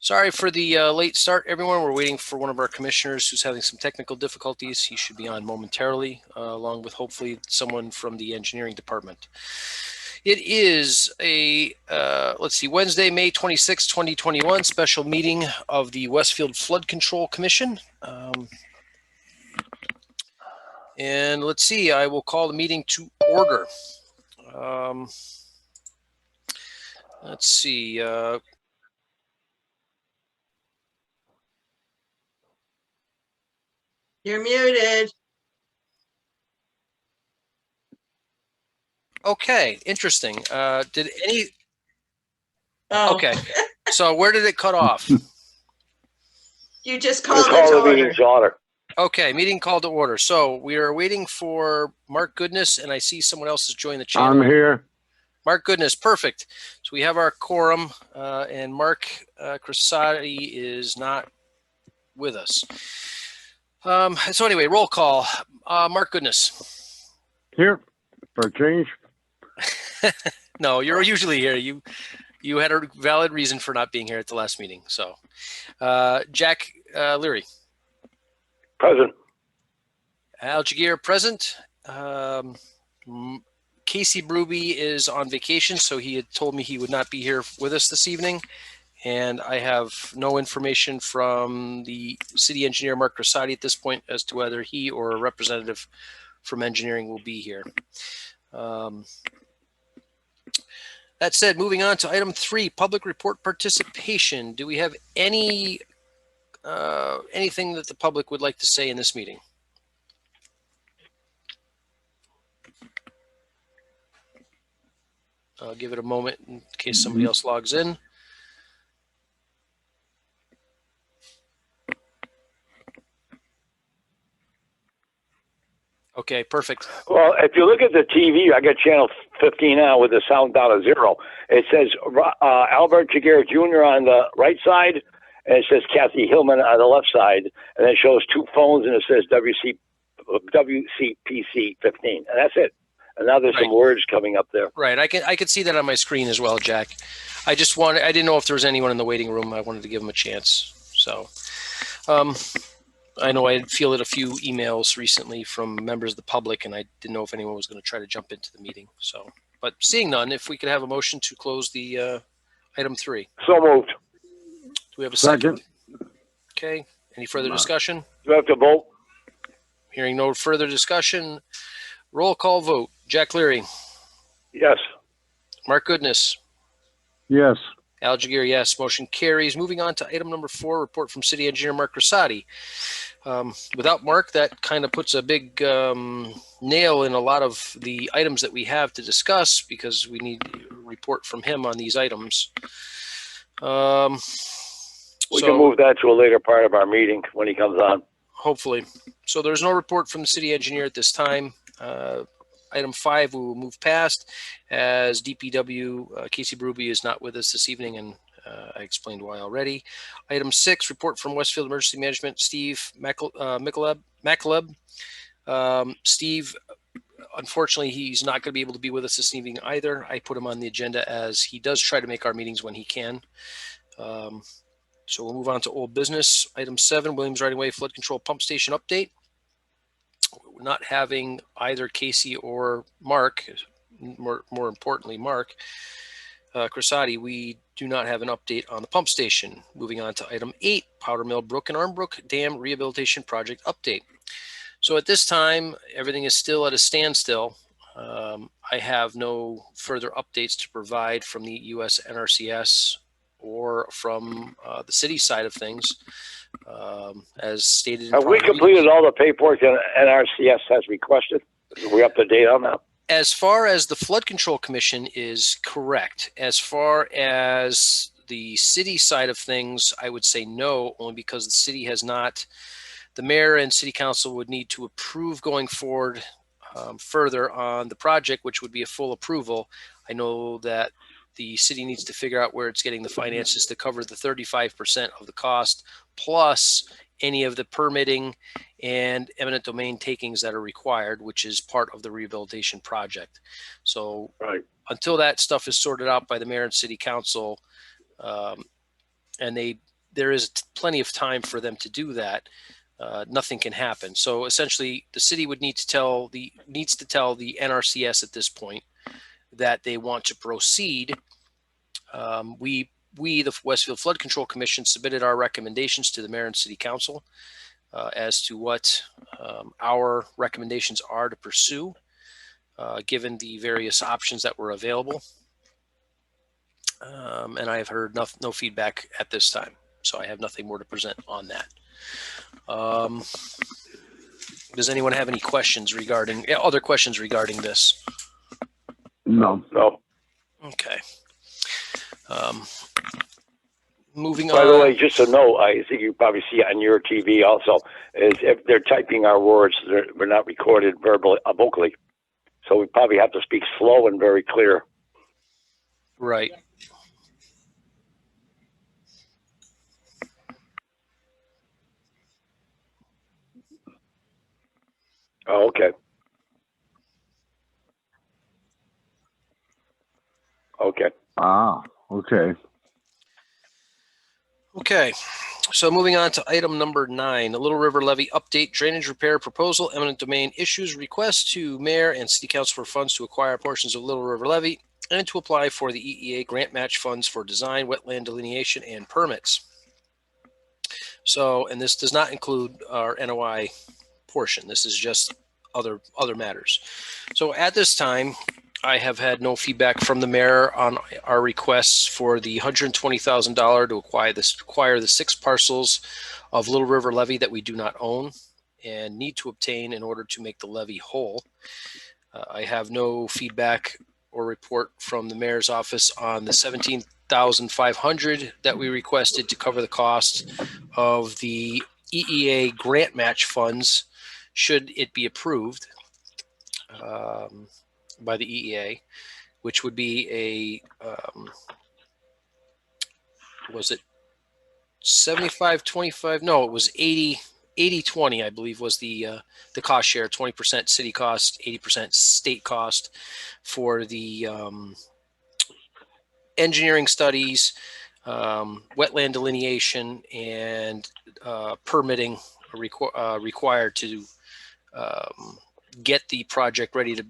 Sorry for the late start, everyone. We're waiting for one of our commissioners who's having some technical difficulties. He should be on momentarily, along with hopefully someone from the engineering department. It is a, Wednesday, May 26, 2021, special meeting of the Westfield Flood Control Commission. And let's see, I will call the meeting to order. Let's see. You're muted. Okay, interesting. Did any? Oh. Okay, so where did it cut off? You just called it to order. Okay, meeting called to order. So we are waiting for Mark Goodness, and I see someone else has joined the channel. I'm here. Mark Goodness, perfect. So we have our quorum, and Mark Cressati is not with us. So anyway, roll call. Mark Goodness. Here for a change. No, you're usually here. You had a valid reason for not being here at the last meeting. So Jack Leary. Present. Al Jaguar, present. Casey Bruby is on vacation, so he had told me he would not be here with us this evening. And I have no information from the city engineer, Mark Cressati, at this point as to whether he or a representative from engineering will be here. That said, moving on to item 3, public report participation. Do we have anything that the public would like to say in this meeting? I'll give it a moment in case somebody else logs in. Okay, perfect. Well, if you look at the TV, I got channel 15 now with the sound down to 0. It says Albert Jaguar Jr. on the right side, and it says Kathy Hillman on the left side, and it shows 2 phones, and it says WCPC 15, and that's it. And now there's some words coming up there. Right, I can see that on my screen as well, Jack. I didn't know if there was anyone in the waiting room. I wanted to give them a chance. So, I know I fielded a few emails recently from members of the public, and I didn't know if anyone was going to try to jump into the meeting. So, but seeing none, if we could have a motion to close the item 3. So moved. Do we have a second? Okay. Any further discussion? Do we have to vote? Hearing no further discussion, roll call vote. Jack Leary. Yes. Mark Goodness. Yes. Al Jaguar, yes. Motion carries. Moving on to item number 4, report from City Engineer Mark Cressati. Without Mark, that kind of puts a big nail in a lot of the items that we have to discuss because we need a report from him on these items. We can move that to a later part of our meeting when he comes on. Hopefully. So there's no report from the city engineer at this time. Item 5, we will move past as DPW Casey Bruby is not with us this evening, and I explained why already. Item 6, report from Westfield Emergency Management, Steve McLeb. Steve, unfortunately, he's not going to be able to be with us this evening either. I put him on the agenda as he does try to make our meetings when he can. So we'll move on to old business. Item 7, Williams Riding Way Flood Control Pump Station update. We're not having either Casey or Mark, more importantly, Mark Cressati, we do not have an update on the pump station. Moving on to item 8, Powder Mill Brook and Armbrook Dam Rehabilitation Project update. So at this time, everything is still at a standstill. I have no further updates to provide from the US NRCS or from the city side of things. As stated, have we completed all the paperwork that NRCS has requested? Are we up to date on that? As far as the Flood Control Commission is correct. As far as the city side of things, I would say no, only because the city has not. The mayor and city council would need to approve going forward further on the project, which would be a full approval. I know that the city needs to figure out where it's getting the finances to cover the 35% of the cost, plus any of the permitting and eminent domain takings that are required, which is part of the rehabilitation project. So until that stuff is sorted out by the mayor and city council, and they there is plenty of time for them to do that, nothing can happen. So essentially, the city would needs to tell the NRCS at this point that they want to proceed. We, the Westfield Flood Control Commission, submitted our recommendations to the mayor and city council as to what our recommendations are to pursue, given the various options that were available. And I have heard no feedback at this time, so I have nothing more to present on that. Does anyone have any questions regarding other questions regarding this? No. No. Okay. Moving By on. the way, just a note, I think you probably see it on your TV also, is if they're typing our words, we're not recorded verbally, vocally. So we probably have to speak slow and very clear. Right. Oh, okay. Okay. Ah, okay. Okay. So moving on to item number 9, the Little River Levy update, drainage repair proposal, eminent domain issues, request to mayor and city council for funds to acquire portions of Little River Levy and to apply for the EEA grant match funds for design, wetland delineation, and permits. So, and this does not include our NOI portion. This is just other matters. So at this time, I have had no feedback from the mayor on our requests for the $120,000 to acquire the 6 parcels of Little River Levy that we do not own and need to obtain in order to make the levy whole. I have no feedback or report from the mayor's office on the $17,500 that we requested to cover the cost of the EEA grant match funds, should it be approved by the EEA, which would be was it 75-25? No, it was 80-20, I believe, was the cost share. 20% city cost, 80% state cost for the engineering studies, wetland delineation, and permitting required to get the project ready to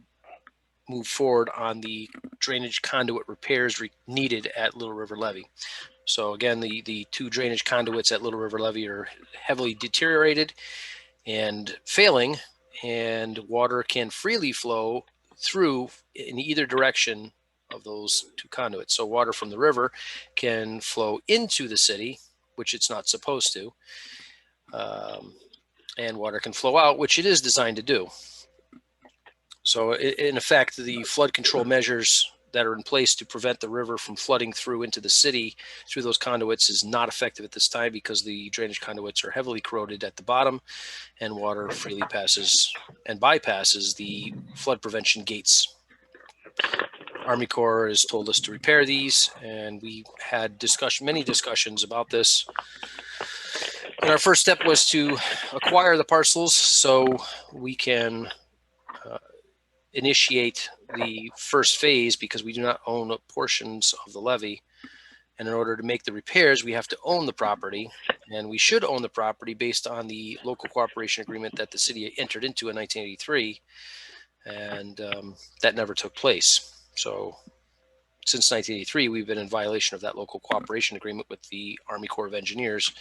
move forward on the drainage conduit repairs needed at Little River Levy. So again, the 2 drainage conduits at Little River Levy are heavily deteriorated and failing, and water can freely flow through in either direction of those 2 conduits. So water from the river can flow into the city, which it's not supposed to, and water can flow out, which it is designed to do. So in effect, the flood control measures that are in place to prevent the river from flooding through into the city through those conduits is not effective at this time, because the drainage conduits are heavily corroded at the bottom and water freely passes and bypasses the flood prevention gates. Army Corps has told us to repair these, and we had many discussions about this. And our first step was to acquire the parcels so we can initiate the first phase, because we do not own portions of the levy. And in order to make the repairs, we have to own the property, and we should own the property based on the local cooperation agreement that the city entered into in 1983. And that never took place. So since 1983, we've been in violation of that local cooperation agreement with the Army Corps of Engineers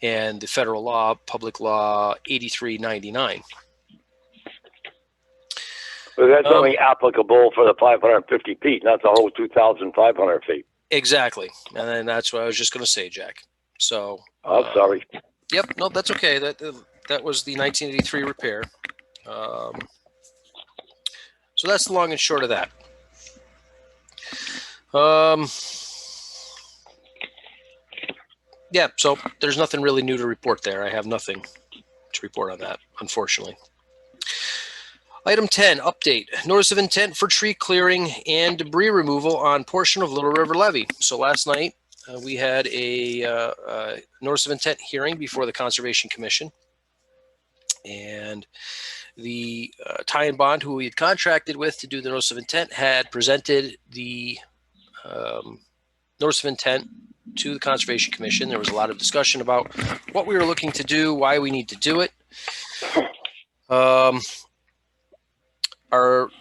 and the federal law, Public Law 8399. But that's only applicable for the 550 feet, not the whole 2,500 feet. Exactly. And then that's what I was just going to say, Jack. So. I'm sorry. Yep. No, that's okay. That was the 1983 repair. So that's the long and short of that. Yeah. So there's nothing really new to report there. I have nothing to report on that, unfortunately. Item 10, update. Notice of intent for tree clearing and debris removal on portion of Little River Levy. So last night we had a notice of intent hearing before the Conservation Commission. And the Tie and Bond, who we had contracted with to do the notice of intent, had presented the notice of intent to the Conservation Commission. There was a lot of discussion about what we were looking to do, why we need to do it.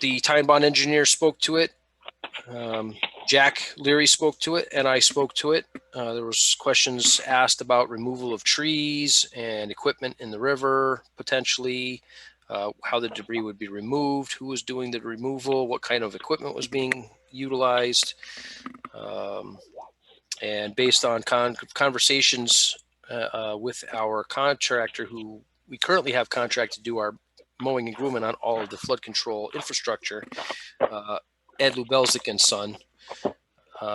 The time bond engineer spoke to it. Jack Leary spoke to it, and I spoke to it. There was questions asked about removal of trees and equipment in the river, potentially, how the debris would be removed, who was doing the removal, what kind of equipment was being utilized. And based on conversations with our contractor, who we currently have contract to do our mowing and grooming on all of the flood control infrastructure, Ed Lubelzik and Son,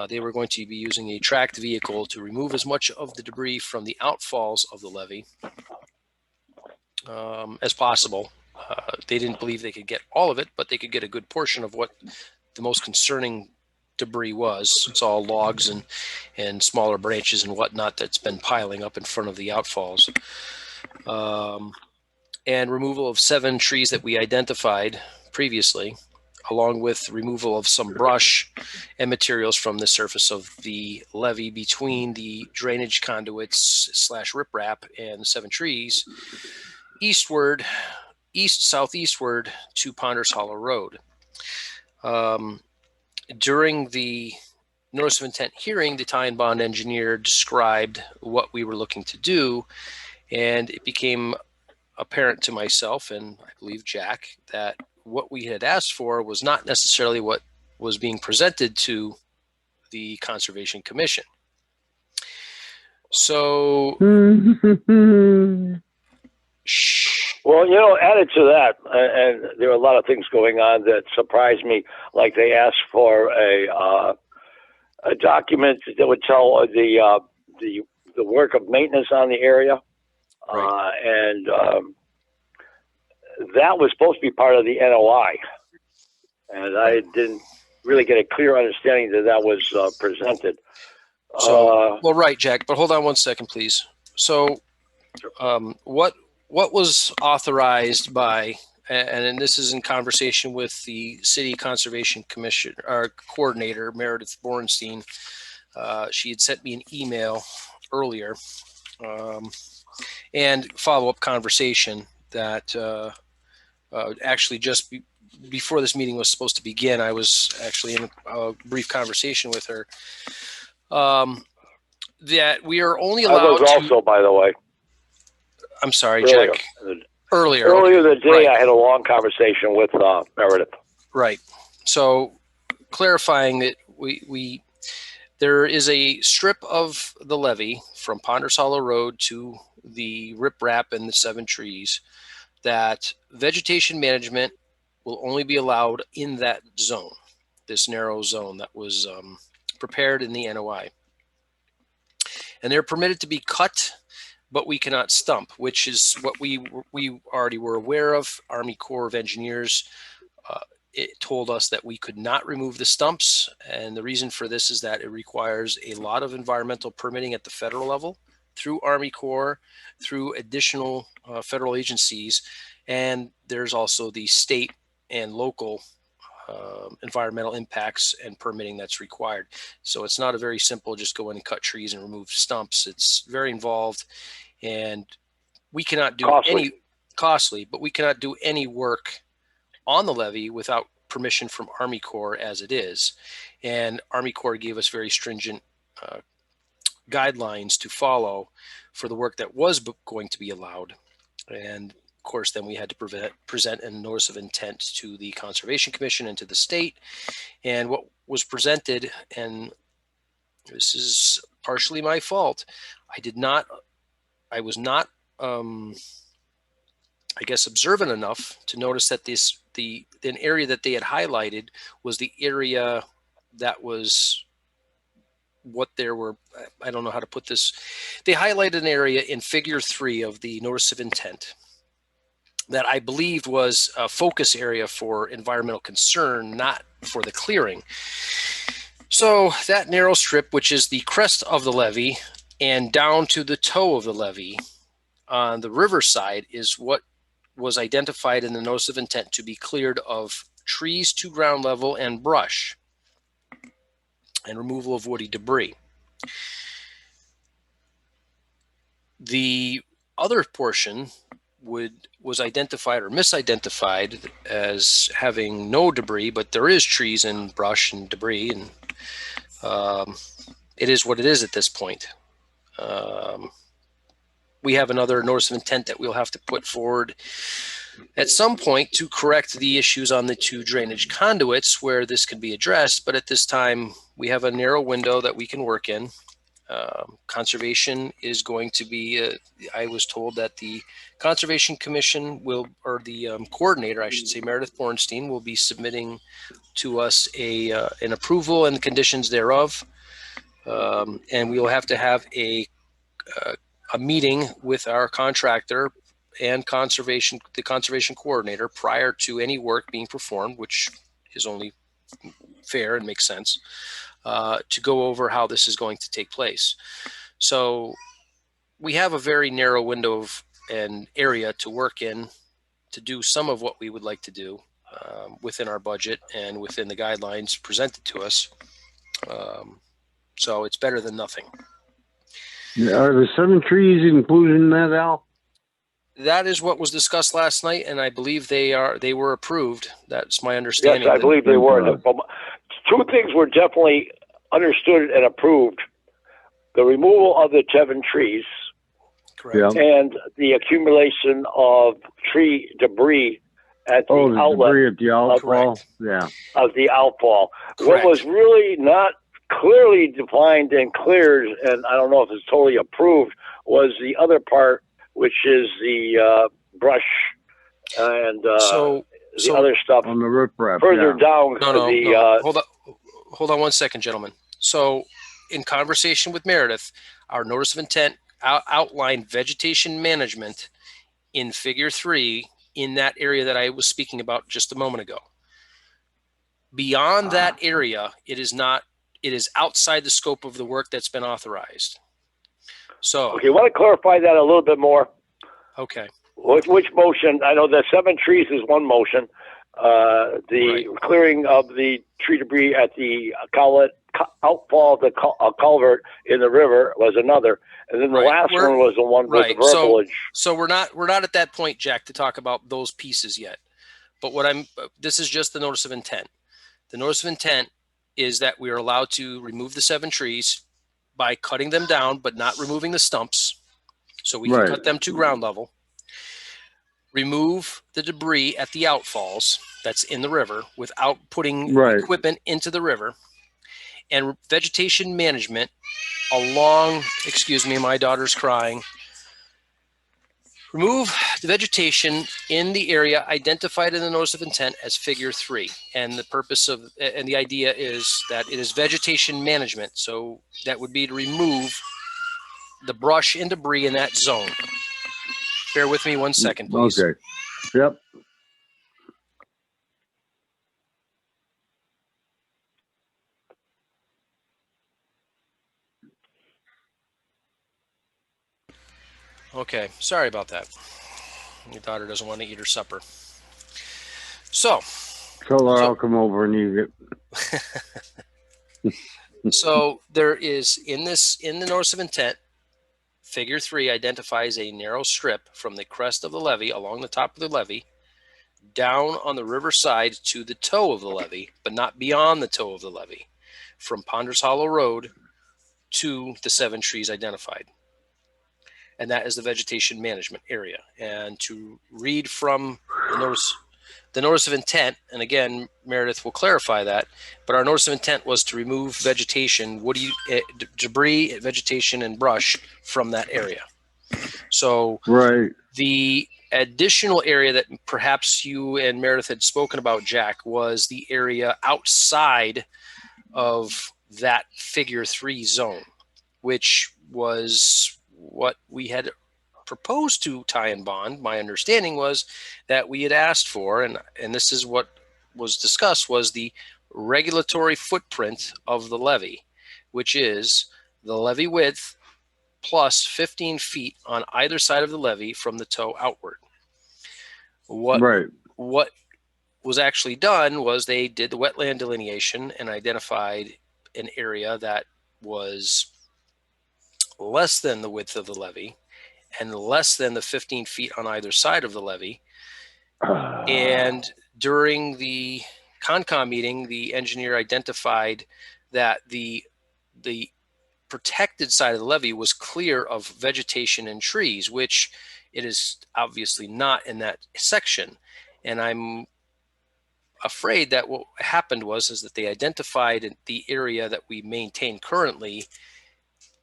they were going to be using a tracked vehicle to remove as much of the debris from the outfalls of the levee as possible. They didn't believe they could get all of it, but they could get a good portion of what the most concerning debris was. It's all logs and smaller branches and whatnot that's been piling up in front of the outfalls. And removal of 7 trees that we identified previously, along with removal of some brush and materials from the surface of the levee between the drainage conduits / riprap and the 7 trees, southeastward to Ponders Hollow Road. During the notice of intent hearing, the tie and bond engineer described what we were looking to do, and it became apparent to myself and I believe Jack that what we had asked for was not necessarily what was being presented to the Conservation Commission. So, well, added to that, and there are a lot of things going on that surprised me. Like they asked for a document that would tell the work of maintenance on the area. right. And that was supposed to be part of the NOI. And I didn't really get a clear understanding that was presented. So, well, right, Jack, but hold on one second, please. So what was authorized by, and this is in conversation with the City Conservation Commission, our coordinator, Meredith Borenstein. She had sent me an email earlier and follow-up conversation that actually just before this meeting was supposed to begin, I was actually in a brief conversation with her that we are only allowed I was also, by the way. I'm sorry, earlier. Jack. Earlier okay. Today, right. I had a long conversation with Meredith. Right. So clarifying that there is a strip of the levee from Ponders Hollow Road to the riprap and the 7 trees that vegetation management will only be allowed in that zone, this narrow zone that was prepared in the NOI. And they're permitted to be cut, but we cannot stump, which is what we already were aware of. Army Corps of Engineers it told us that we could not remove the stumps. And the reason for this is that it requires a lot of environmental permitting at the federal level through Army Corps, through additional federal agencies. And there's also the state and local environmental impacts and permitting that's required. So it's not a very simple, just go in and cut trees and remove stumps. It's very involved, and we cannot do costly, but we cannot do any work on the levee without permission from Army Corps as it is. And Army Corps gave us very stringent guidelines to follow for the work that was going to be allowed. And of course, then we had to present a notice of intent to the Conservation Commission and to the state. And what was presented, and this is partially my fault, I was not, I guess, observant enough to notice that an area that they had highlighted was the area that was what there were, I don't know how to put this. They highlighted an area in figure 3 of the notice of intent that I believed was a focus area for environmental concern, not for the clearing. So that narrow strip, which is the crest of the levee and down to the toe of the levee on the riverside, is what was identified in the notice of intent to be cleared of trees to ground level and brush and removal of woody debris. The other portion was identified or misidentified as having no debris, but there is trees and brush and debris, and it is what it is at this point. We have another notice of intent that we'll have to put forward at some point to correct the issues on the 2 drainage conduits where this can be addressed. But at this time, we have a narrow window that we can work in. Conservation is going to be, I was told that the Conservation Commission will, or the coordinator, I should say, Meredith Bornstein, will be submitting to us an approval and the conditions thereof. And we will have to have a meeting with our contractor and the conservation coordinator prior to any work being performed, which is only fair and makes sense, to go over how this is going to take place. So we have a very narrow window of an area to work in to do some of what we would like to do within our budget and within the guidelines presented to us. So it's better than nothing. Are the 7 trees included in that, Al? That is what was discussed last night, and I believe they were approved. That's my understanding. Yes, I believe they were. 2 things were definitely understood and approved: the removal of the 7 trees, correct, and the accumulation of tree debris at the outlet. Debris at the outfall. Of the outfall. Correct. What was really not clearly defined and cleared, and I don't know if it's totally approved, was the other part, which is the brush and the other stuff on the riprap further down. No. Hold on 1 second, gentlemen. So, in conversation with Meredith, our notice of intent outlined vegetation management in Figure 3 in that area that I was speaking about just a moment ago. Beyond that area, it is outside the scope of the work that's been authorized. So, okay, I want to clarify that a little bit more. Okay. Which motion? I know the 7 trees is one motion. The clearing of the tree debris at the outfall of the culvert in the river was another, and then the last one was the one with the verbiage. So we're not at that point, Jack, to talk about those pieces yet. But this is just the notice of intent. The notice of intent is that we are allowed to remove the 7 trees by cutting them down, but not removing the stumps. So we can cut them to ground level. Remove the debris at the outfalls that's in the river without putting equipment into the river. And vegetation management along, excuse me, my daughter's crying. Remove the vegetation in the area identified in the notice of intent as Figure 3. And the purpose of, and the idea is that it is vegetation management. So that would be to remove the brush and debris in that zone. Bear with me 1 second, please. Okay. Yep. Okay, sorry about that. Your daughter doesn't want to eat her supper. So. Tell her I'll come over and eat it. So there is, in the notice of intent, Figure 3 identifies a narrow strip from the crest of the levee along the top of the levee down on the riverside to the toe of the levee, but not beyond the toe of the levee, from Ponders Hollow Road to the 7 trees identified. And that is the vegetation management area. And to read from the notice of intent, and again, Meredith will clarify that, but our notice of intent was to remove vegetation, debris, vegetation, and brush from that area. So the additional area that perhaps you and Meredith had spoken about, Jack, was the area outside of that Figure 3 zone, which was what we had proposed to tie and bond. My understanding was that we had asked for, and this is what was discussed, was the regulatory footprint of the levee, which is the levee width plus 15 feet on either side of the levee from the toe outward. What was actually done was they did the wetland delineation and identified an area that was less than the width of the levee and less than the 15 feet on either side of the levee. And during the Concom meeting, the engineer identified that the protected side of the levee was clear of vegetation and trees, which it is obviously not in that section. And I'm afraid that what happened is that they identified the area that we maintain currently,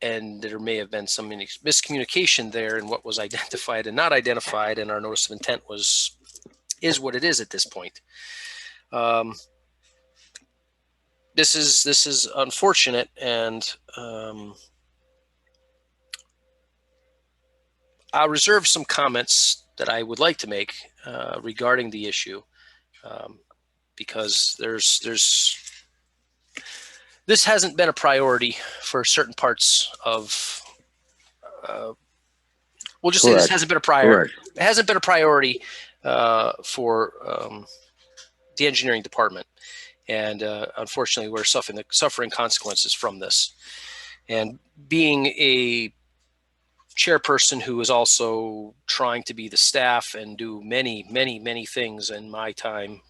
and there may have been some miscommunication there in what was identified and not identified, and our notice of intent is what it is at this point. This is unfortunate, and I'll reserve some comments that I would like to make regarding the issue, because this hasn't been a priority for certain parts of. We'll just say this hasn't been a priority. It hasn't been a priority for the engineering department, and unfortunately, we're suffering consequences from this. And being a chairperson who is also trying to be the staff and do many, many, many things in my time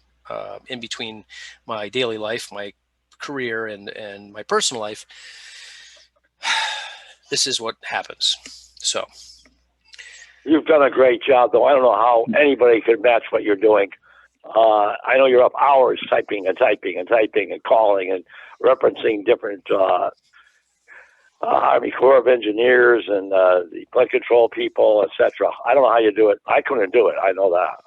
in between my daily life, my career, and my personal life, this is what happens. So you've done a great job, though. I don't know how anybody could match what you're doing. I know you're up hours typing and typing and typing and calling and referencing different Army Corps of Engineers and the flood control people, etc. I don't know how you do it. I couldn't do it. I know that.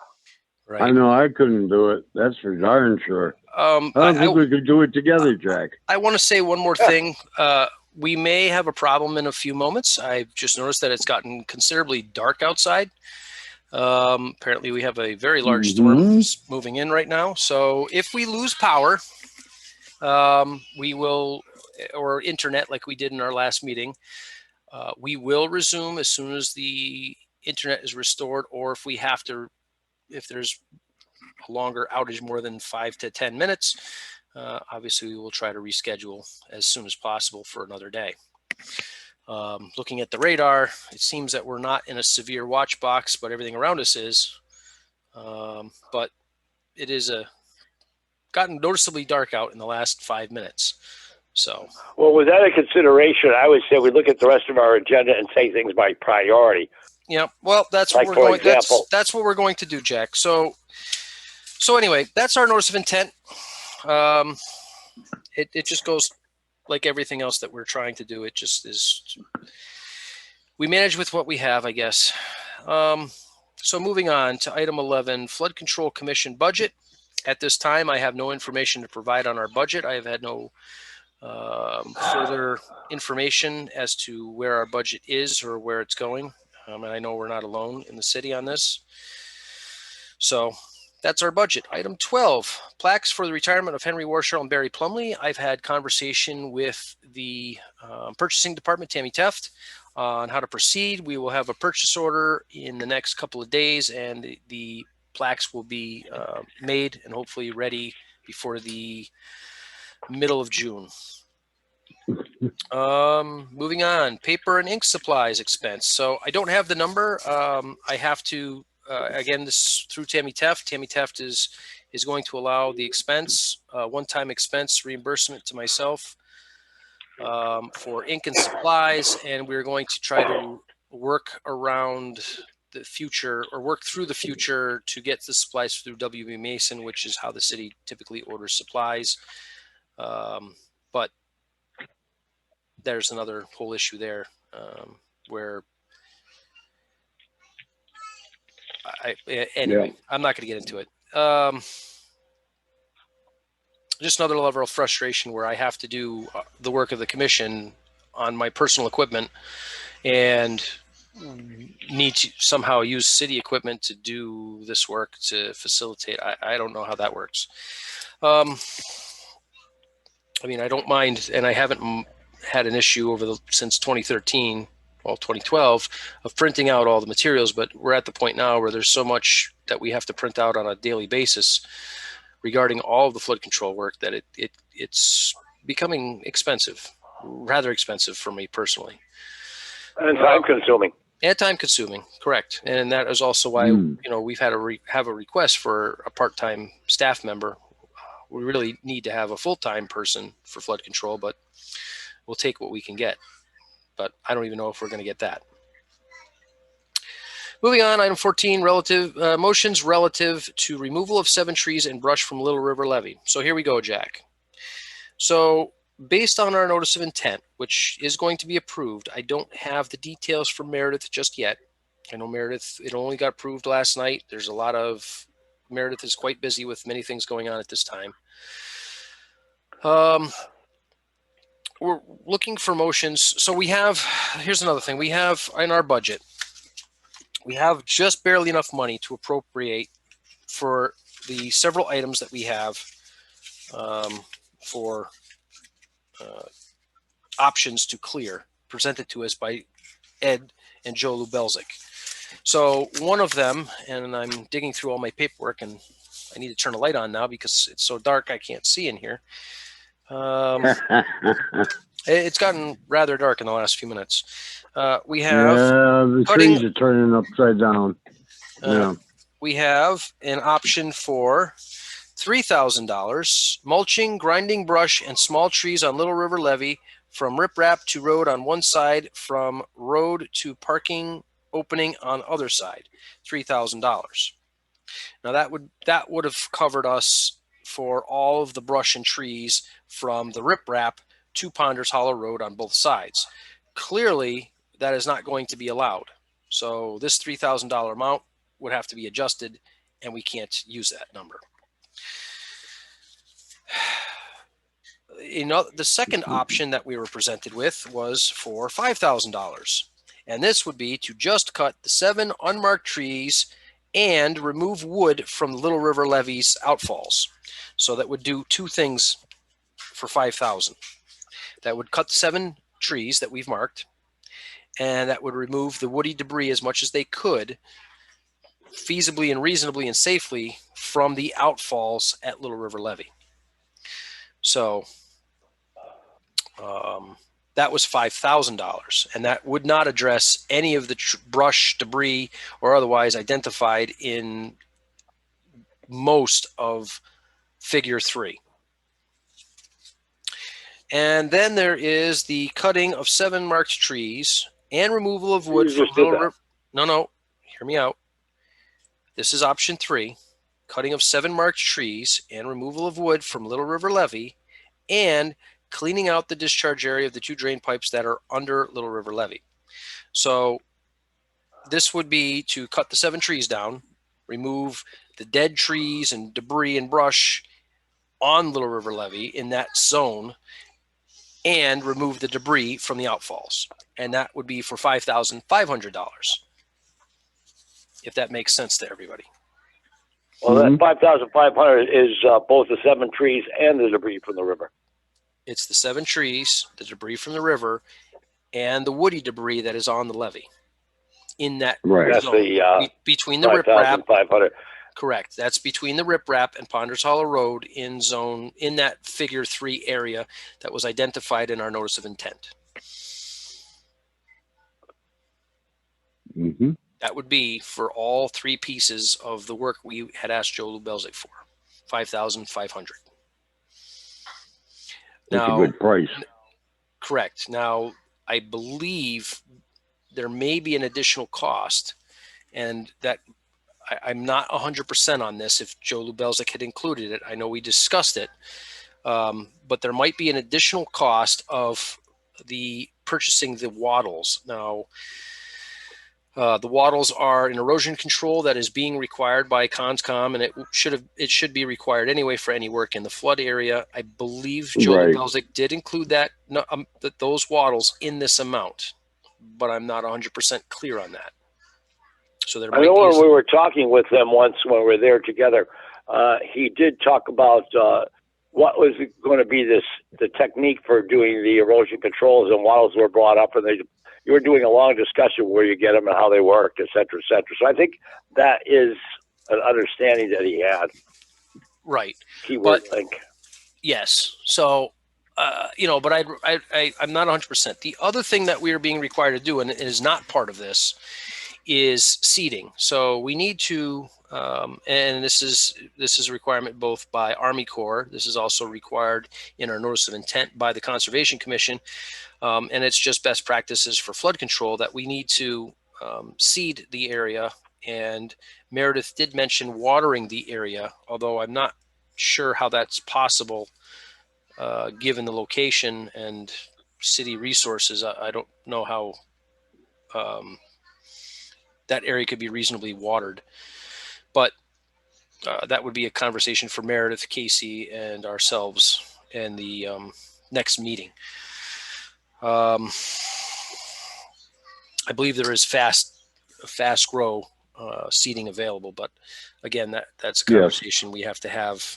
Right. I know I couldn't do it. That's for darn sure. I don't think we could do it together, Jack. I want to say one more thing. We may have a problem in a few moments. I've just noticed that it's gotten considerably dark outside. Apparently, we have a very large storm moving in right now. So if we lose power, we will, or internet like we did in our last meeting, we will resume as soon as the internet is restored, or if we have to, if there's a longer outage, more than 5 to 10 minutes, obviously we will try to reschedule as soon as possible for another day. Looking at the radar, it seems that we're not in a severe watch box, but everything around us is. But it is gotten noticeably dark out in the last 5 minutes. So, well, with that a consideration, I would say we look at the rest of our agenda and say things by priority. Yeah, well, that's what we're going. That's what we're going to do, Jack. So anyway, that's our notice of intent. It just goes like everything else that we're trying to do. It just is. We manage with what we have, I guess. So moving on to item 11, Flood Control Commission budget. At this time, I have no information to provide on our budget. I have had no further information as to where our budget is or where it's going. And I know we're not alone in the city on this. So that's our budget. Item 12, plaques for the retirement of Henry Warshaw and Barry Plumley. I've had conversation with the purchasing department, Tammy Teft, on how to proceed. We will have a purchase order in the next couple of days, and the plaques will be made and hopefully ready before the middle of June. Moving on, paper and ink supplies expense. So I don't have the number. I have to, again, this through Tammy Teft. Tammy Teft is going to allow the expense, one-time expense reimbursement to myself for ink and supplies. And we're going to try to work around the future, or work through the future, to get the supplies through WB Mason, which is how the city typically orders supplies. But there's another whole issue there where anyway, I'm not going to get into it. Just another level of frustration where I have to do the work of the commission on my personal equipment and need to somehow use city equipment to do this work to facilitate. I don't know how that works. I mean, I don't mind, and I haven't had an issue since 2013, well, 2012, of printing out all the materials, but we're at the point now where there's so much that we have to print out on a daily basis regarding all of the flood control work that it's becoming expensive, rather expensive for me personally. And time consuming. And time consuming, correct. And that is also why, we've had have a request for a part-time staff member. We really need to have a full-time person for flood control, but we'll take what we can get. But I don't even know if we're going to get that. Moving on, item 14, motions relative to removal of 7 trees and brush from Little River Levee. So here we go, Jack. So based on our notice of intent, which is going to be approved, I don't have the details for Meredith just yet. I know Meredith, it only got approved last night. Meredith is quite busy with many things going on at this time. We're looking for motions. So here's another thing. We have in our budget, we have just barely enough money to appropriate for the several items that we have for options to clear presented to us by Ed and Joe Lubelzik. So one of them, and I'm digging through all my paperwork, and I need to turn a light on now because it's so dark I can't see in here. It's gotten rather dark in the last few minutes. We have the trees are turning upside down. We have an option for $3,000, mulching, grinding brush, and small trees on Little River Levee from riprap to road on one side, from road to parking opening on other side, $3,000. Now that would have covered us for all of the brush and trees from the riprap to Ponders Hollow Road on both sides. Clearly, that is not going to be allowed. So this $3,000 amount would have to be adjusted, and we can't use that number. The second option that we were presented with was for $5,000. And this would be to just cut the 7 unmarked trees and remove wood from the Little River Levee's outfalls. So that would do 2 things for $5,000. That would cut the 7 trees that we've marked, and that would remove the woody debris as much as they could, feasibly and reasonably and safely, from the outfalls at Little River Levee. So that was $5,000, and that would not address any of the brush, debris, or otherwise identified in most of Figure 3. And then there is the cutting of 7 marked trees and removal of wood from Little River. No, hear me out. This is option 3, cutting of 7 marked trees and removal of wood from Little River Levee, and cleaning out the discharge area of the 2 drain pipes that are under Little River Levee. So this would be to cut the 7 trees down, remove the dead trees and debris and brush on Little River Levee in that zone, and remove the debris from the outfalls. And that would be for $5,500, if that makes sense to everybody. Well, that $5,500 is both the 7 trees and the debris from the river. It's the 7 trees, the debris from the river, and the woody debris that is on the levee in that zone. That's the between the riprap. $5,500. Correct. That's between the riprap and Ponders Hollow Road in that Figure 3 area that was identified in our notice of intent. Mm-hmm. That would be for all 3 pieces of the work we had asked Joe Lubelzik for, $5,500. That's a good price. Correct. Now, I believe there may be an additional cost, and that I'm not 100% on this if Joe Lubelzik had included it. I know we discussed it, but there might be an additional cost of purchasing the wattles. Now, the wattles are an erosion control that is being required by Conscom, and it should be required anyway for any work in the flood area. I believe Joe Lubelzik did include those wattles in this amount, but I'm not 100% clear on that. So I know when we were talking with them once when we were there together, he did talk about what was going to be the technique for doing the erosion controls, and wattles were brought up, and you were doing a long discussion where you get them and how they worked, et cetera, et cetera. So I think that is an understanding that he had. Right. Keyword link. Yes. So but I'm not 100%. The other thing that we are being required to do, and it is not part of this, is seeding. So we need to, and this is a requirement both by Army Corps. This is also required in our notice of intent by the Conservation Commission, and it's just best practices for flood control that we need to seed the area. And Meredith did mention watering the area, although I'm not sure how that's possible given the location and city resources. I don't know how that area could be reasonably watered, but that would be a conversation for Meredith, Casey, and ourselves in the next meeting. I believe there is fast grow seeding available, but again, that's a conversation we have to have,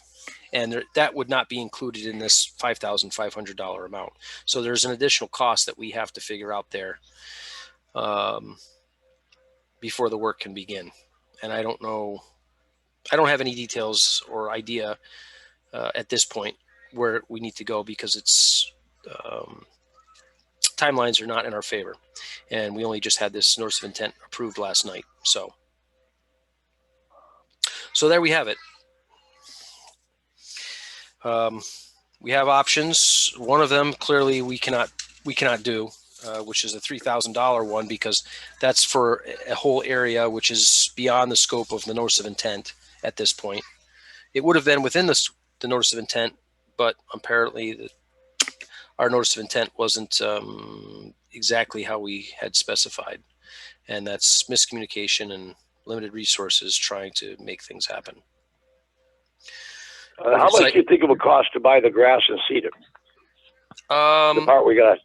and that would not be included in this $5,500 amount. So there's an additional cost that we have to figure out there before the work can begin. And I don't know, I don't have any details or idea at this point where we need to go, because it's timelines are not in our favor, and we only just had this notice of intent approved last night. So there we have it. We have options. One of them clearly we cannot do, which is a $3,000 one, because that's for a whole area which is beyond the scope of the notice of intent at this point. It would have been within the notice of intent, but apparently our notice of intent wasn't exactly how we had specified, and that's miscommunication and limited resources trying to make things happen. How much do you think it would cost to buy the grass and seed it? The part we got.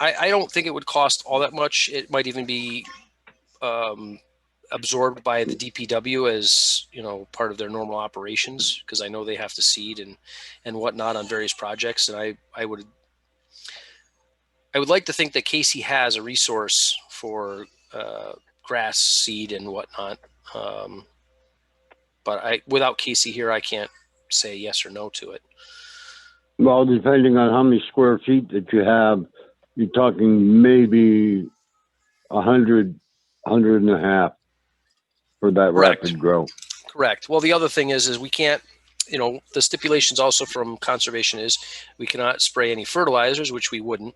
I don't think it would cost all that much. It might even be absorbed by the DPW as, part of their normal operations, because I know they have to seed and whatnot on various projects. And I would like to think that Casey has a resource for grass seed and whatnot. But without Casey here, I can't say yes or no to it. Well, depending on how many square feet that you have, you're talking maybe 100 and a half for that rapid grow. Correct. Well, the other thing is we can't, the stipulations also from conservation is we cannot spray any fertilizers, which we wouldn't,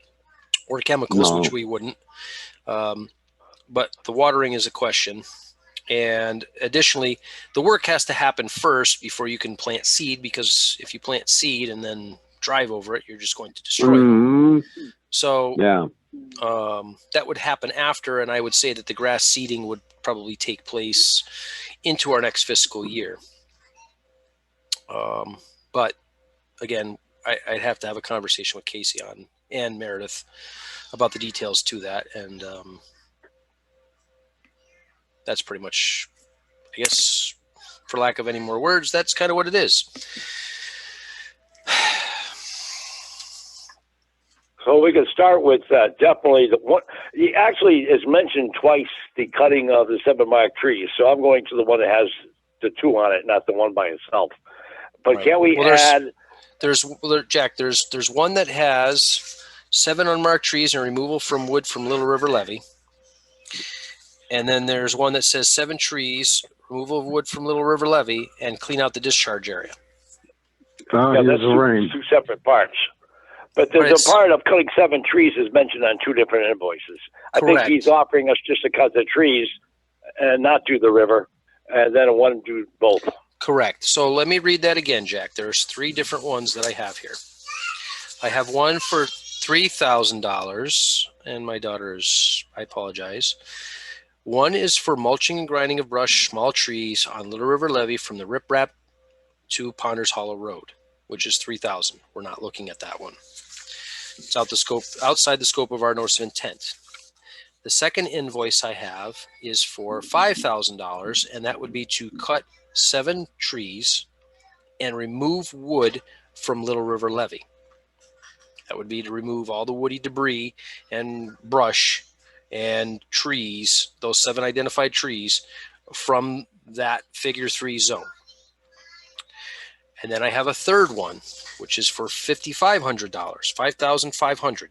or chemicals, which we wouldn't. But the watering is a question. And additionally, the work has to happen first before you can plant seed, because if you plant seed and then drive over it, you're just going to destroy them. So that would happen after, and I would say that the grass seeding would probably take place into our next fiscal year. But again, I'd have to have a conversation with Casey and Meredith about the details to that, and that's pretty much, I guess, for lack of any more words, that's kind of what it is. So we can start with definitely he actually is mentioned twice, the cutting of the 7 mark trees. So I'm going to the one that has the 2 on it, not the one by itself. But can't we add? Jack, there's one that has 7 unmarked trees and removal from wood from Little River Levy. And then there's one that says 7 trees, removal of wood from Little River Levy, and clean out the discharge area. That's 2 separate parts. But there's a part of cutting 7 trees is mentioned on 2 different invoices. I think he's offering us just to cut the trees and not do the river, and then one do both. Correct. So let me read that again, Jack. There's 3 different ones that I have here. I have one for $3,000, and my daughter's, I apologize. One is for mulching and grinding of brush, small trees on Little River Levy from the riprap to Ponders Hollow Road, which is $3,000. We're not looking at that one. It's outside the scope of our notice of intent. The second invoice I have is for $5,000, and that would be to cut 7 trees and remove wood from Little River Levy. That would be to remove all the woody debris and brush and trees, those 7 identified trees, from that figure 3 zone. And then I have a third one, which is for $5,500, $5,500.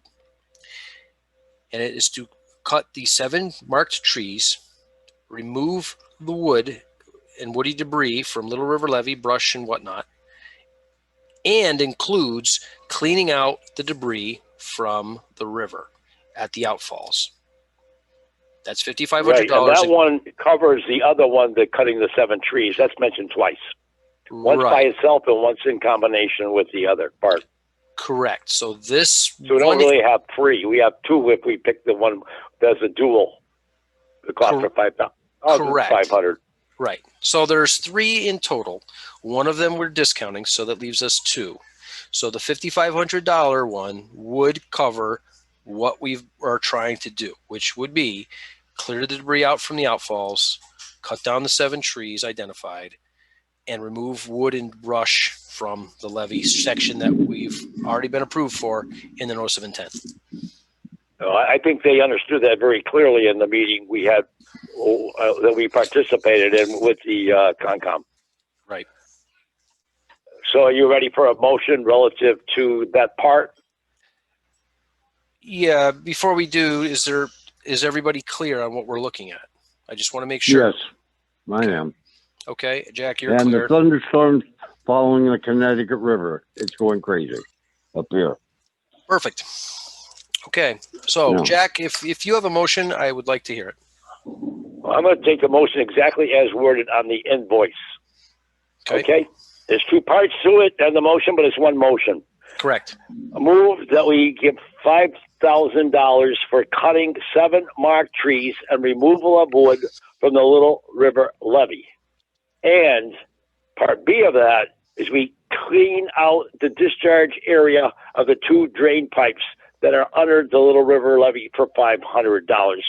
And it is to cut the 7 marked trees, remove the wood and woody debris from Little River Levee, brush and whatnot, and includes cleaning out the debris from the river at the outfalls. That's $5,500. Right, and that one covers the other one, the cutting the 7 trees. That's mentioned twice. Once by itself and once in combination with the other part. Correct. So this. So we don't really have 3. We have 2 if we pick the one that's a dual. The cost for $500. Right. So there's 3 in total. One of them we're discounting, so that leaves us 2. So the $5,500 one would cover what we are trying to do, which would be clear the debris out from the outfalls, cut down the 7 trees identified, and remove wood and brush from the levee section that we've already been approved for in the notice of intent. I think they understood that very clearly in the meeting we had that we participated in with the Concom. Right. So are you ready for a motion relative to that part? Yeah. Before we do, is everybody clear on what we're looking at? I just want to make sure. Yes, I am. Okay, Jack, you're And clear. the thunderstorms following the Connecticut River, it's going crazy up here. Perfect. Okay, so No. Jack, if you have a motion, I would like to hear it. Well, I'm going to take the motion exactly as worded on the invoice. Okay? There's 2 parts to it and the motion, but it's one motion. Correct. A move that we give $5,000 for cutting 7 marked trees and removal of wood from the Little River Levee. And part B of that is we clean out the discharge area of the 2 drain pipes that are under the Little River Levee for $500,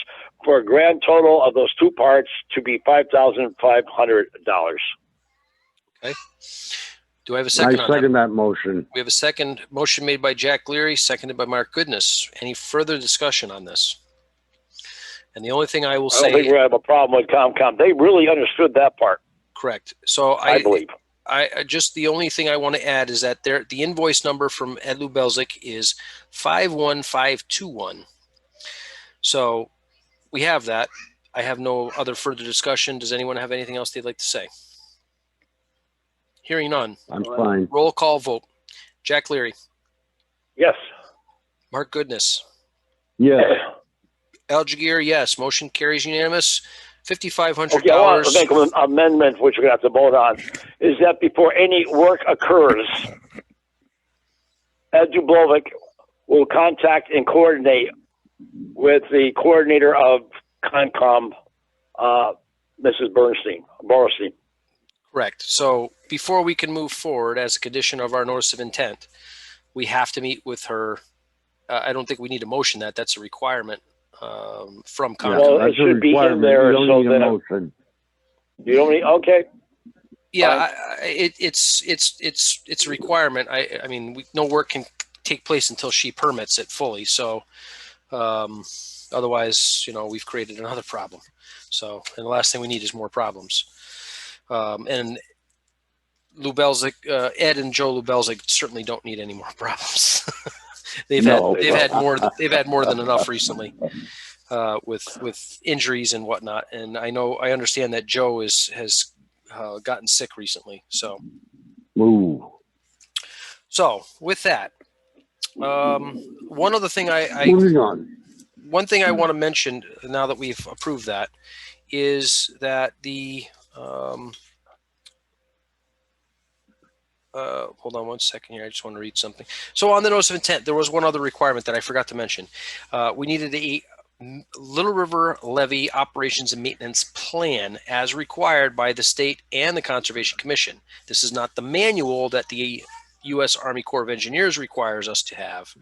for a grand total of those 2 parts to be $5,500. Okay. Do I have a second? I second that motion. We have a second motion made by Jack Leary, seconded by Mark Goodness. Any further discussion on this? And the only thing I will say, I don't think we're going to have a problem with ComCom. They really understood that part. correct. So I believe. I just, the only thing I want to add is that the invoice number from Ed Lubelzik is 51521. So we have that. I have no other further discussion. Does anyone have anything else they'd like to say? Hearing none. I'm fine. Roll call vote. Jack Leary. Yes. Mark Goodness. Yes. Al Jaguar, yes. Motion carries unanimous. $5,500. Okay, I want to make an amendment, which we're going to have to vote on, is that before any work occurs, Ed Dublovic will contact and coordinate with the coordinator of CONCOM, Mrs. Bernstein. Correct. So before we can move forward as a condition of our notice of intent, we have to meet with her. I don't think we need to motion that. That's a requirement from CONCOM. Well, it should be in there so that you don't need. Okay. Yeah, it's a requirement. I mean, no work can take place until she permits it fully. So otherwise, we've created another problem. So, and the last thing we need is more problems. And Lubelzik, Ed and Joe Lubelzik certainly don't need any more problems. they've had more than enough recently with injuries and whatnot. And I understand that Joe has gotten sick recently. So, Ooh. So with that, one other thing Moving on. One thing I want to mention now that we've approved that is that the hold on one second here. I just want to read something. So on the notice of intent, there was one other requirement that I forgot to mention. We needed a Little River Levee Operations and Maintenance Plan as required by the state and the Conservation Commission. This is not the manual that the U.S. Army Corps of Engineers requires us to have.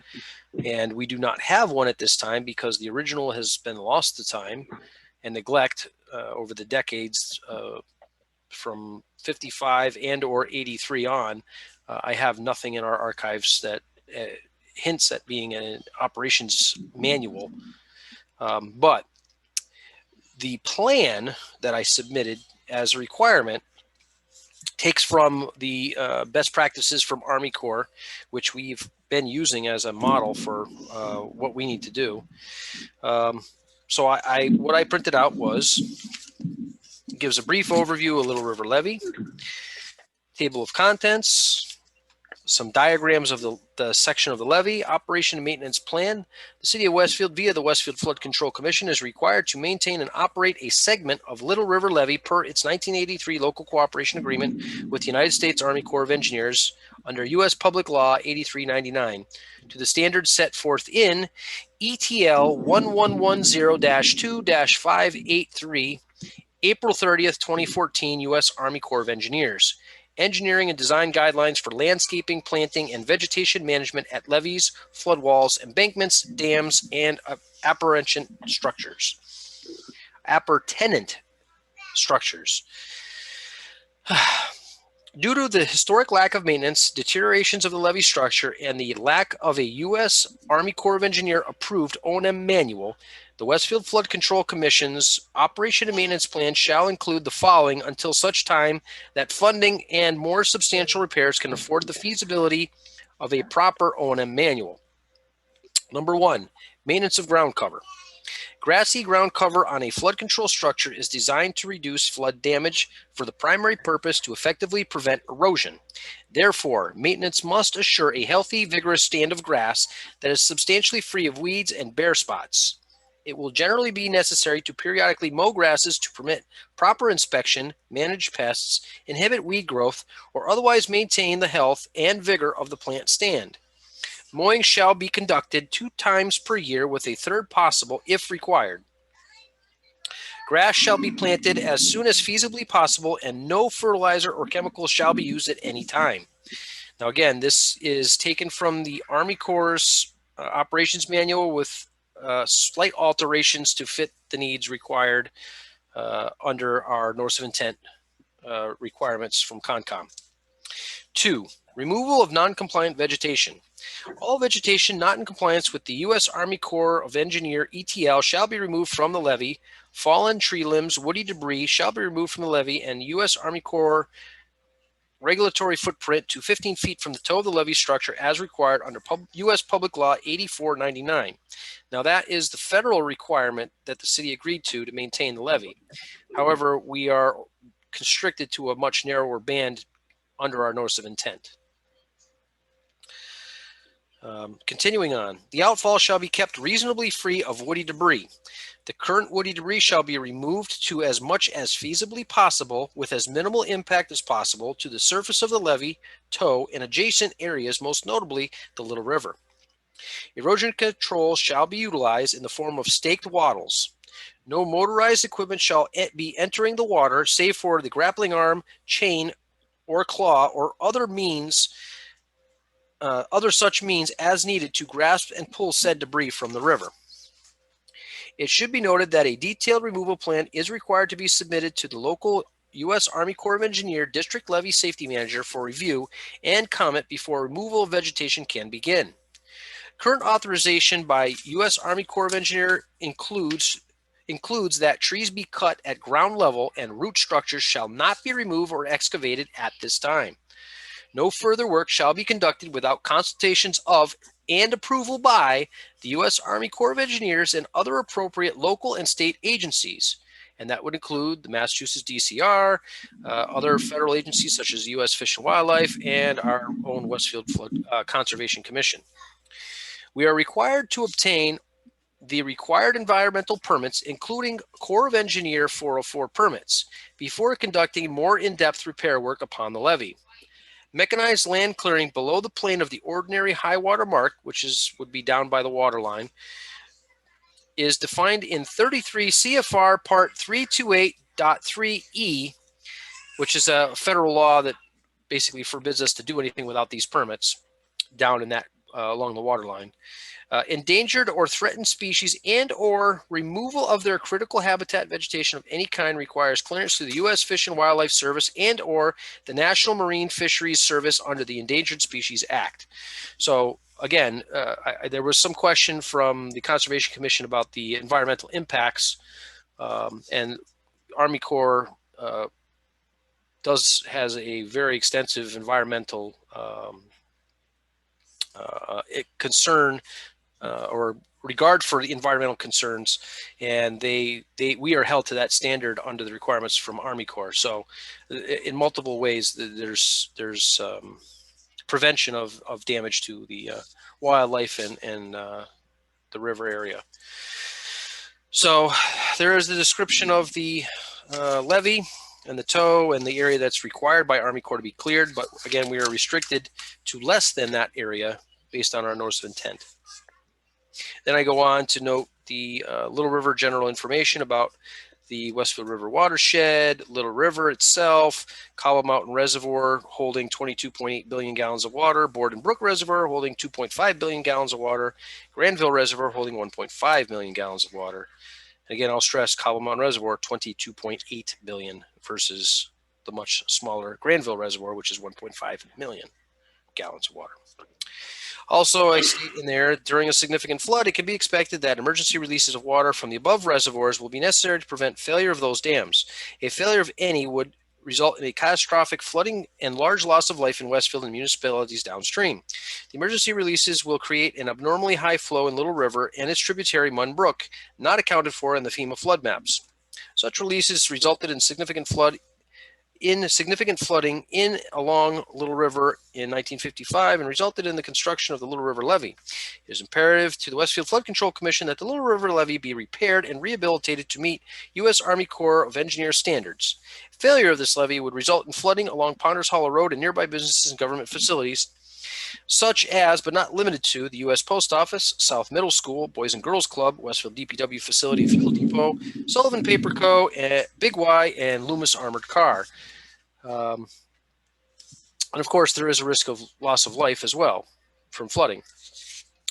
And we do not have one at this time because the original has been lost to time and neglect over the decades from 55 and or 83 on. I have nothing in our archives that hints at being an operations manual. But the plan that I submitted as a requirement takes from the best practices from Army Corps, which we've been using as a model for what we need to do. So what I printed out gives a brief overview of Little River Levy, table of contents, some diagrams of the section of the levy, operation and maintenance plan. The City of Westfield, via the Westfield Flood Control Commission, is required to maintain and operate a segment of Little River Levy per its 1983 local cooperation agreement with the United States Army Corps of Engineers under U.S. Public Law 8399 to the standards set forth in ETL 1110-2-583, April 30th, 2014, U.S. Army Corps of Engineers. Engineering and design guidelines for landscaping, planting, and vegetation management at levees, flood walls, embankments, dams, and appurtenant structures. Due to the historic lack of maintenance, deteriorations of the levee structure, and the lack of a U.S. Army Corps of Engineer approved O&M manual, the Westfield Flood Control Commission's operation and maintenance plan shall include the following until such time that funding and more substantial repairs can afford the feasibility of a proper O&M manual. Number 1, maintenance of ground cover. Grassy ground cover on a flood control structure is designed to reduce flood damage for the primary purpose to effectively prevent erosion. Therefore, maintenance must assure a healthy, vigorous stand of grass that is substantially free of weeds and bare spots. It will generally be necessary to periodically mow grasses to permit proper inspection, manage pests, inhibit weed growth, or otherwise maintain the health and vigor of the plant stand. Mowing shall be conducted 2 times per year with a third possible if required. Grass shall be planted as soon as feasibly possible, and no fertilizer or chemicals shall be used at any time. Now again, this is taken from the Army Corps' operations manual with slight alterations to fit the needs required under our notice of intent requirements from CONCOM. 2, removal of non-compliant vegetation. All vegetation not in compliance with the U.S. Army Corps of Engineer ETL shall be removed from the levee. Fallen tree limbs, woody debris shall be removed from the levee, and U.S. Army Corps regulatory footprint to 15 feet from the toe of the levee structure as required under U.S. Public Law 8499. Now that is the federal requirement that the city agreed to maintain the levee. However, we are constricted to a much narrower band under our notice of intent. Continuing on, the outfall shall be kept reasonably free of woody debris. The current woody debris shall be removed to as much as feasibly possible with as minimal impact as possible to the surface of the levee, toe, and adjacent areas, most notably the Little River. Erosion control shall be utilized in the form of staked wattles. No motorized equipment shall be entering the water save for the grappling arm, chain, or claw, or other such means as needed to grasp and pull said debris from the river. It should be noted that a detailed removal plan is required to be submitted to the local U.S. Army Corps of Engineer District Levee Safety Manager for review and comment before removal of vegetation can begin. Current authorization by U.S. Army Corps of Engineer includes that trees be cut at ground level and root structures shall not be removed or excavated at this time. No further work shall be conducted without consultations of and approval by the U.S. Army Corps of Engineers and other appropriate local and state agencies. And that would include the Massachusetts DCR, other federal agencies such as U.S. Fish and Wildlife, and our own Westfield Flood Conservation Commission. We are required to obtain the required environmental permits, including Corps of Engineer 404 permits, before conducting more in-depth repair work upon the levee. Mechanized land clearing below the plane of the ordinary high water mark, which would be down by the water line, is defined in 33 CFR Part 328.3E, which is a federal law that basically forbids us to do anything without these permits down in that along the water line. Endangered or threatened species and or removal of their critical habitat vegetation of any kind requires clearance through the U.S. Fish and Wildlife Service and or the National Marine Fisheries Service under the Endangered Species Act. So again, there was some question from the Conservation Commission about the environmental impacts, and Army Corps has a very extensive environmental concern or regard for the environmental concerns, and we are held to that standard under the requirements from Army Corps. So, in multiple ways, there's prevention of damage to the wildlife and the river area. So, there is the description of the levee and the tow and the area that's required by Army Corps to be cleared. But again, we are restricted to less than that area based on our notice of intent. Then I go on to note the Little River general information about the Westfield River watershed, Little River itself, Cobble Mountain Reservoir holding 22.8 billion gallons of water, Borden Brook Reservoir holding 2.5 billion gallons of water, Granville Reservoir holding 1.5 million gallons of water. And again, I'll stress Cobble Mountain Reservoir 22.8 billion versus the much smaller Granville Reservoir, which is 1.5 million gallons of water. Also, I state in there, during a significant flood, it can be expected that emergency releases of water from the above reservoirs will be necessary to prevent failure of those dams. A failure of any would result in a catastrophic flooding and large loss of life in Westfield and municipalities downstream. The emergency releases will create an abnormally high flow in Little River and its tributary Munn Brook, not accounted for in the FEMA flood maps. Such releases resulted in significant flooding in along Little River in 1955 and resulted in the construction of the Little River Levee. It is imperative to the Westfield Flood Control Commission that the Little River Levee be repaired and rehabilitated to meet U.S. Army Corps of Engineers standards. Failure of this levee would result in flooding along Ponders Hollow Road and nearby businesses and government facilities, such as, but not limited to, the U.S. Post Office, South Middle School, Boys and Girls Club, Westfield DPW Facility, Fuel Depot, Sullivan Paper Co., Big Y, and Loomis Armored Car. And of course, there is a risk of loss of life as well from flooding.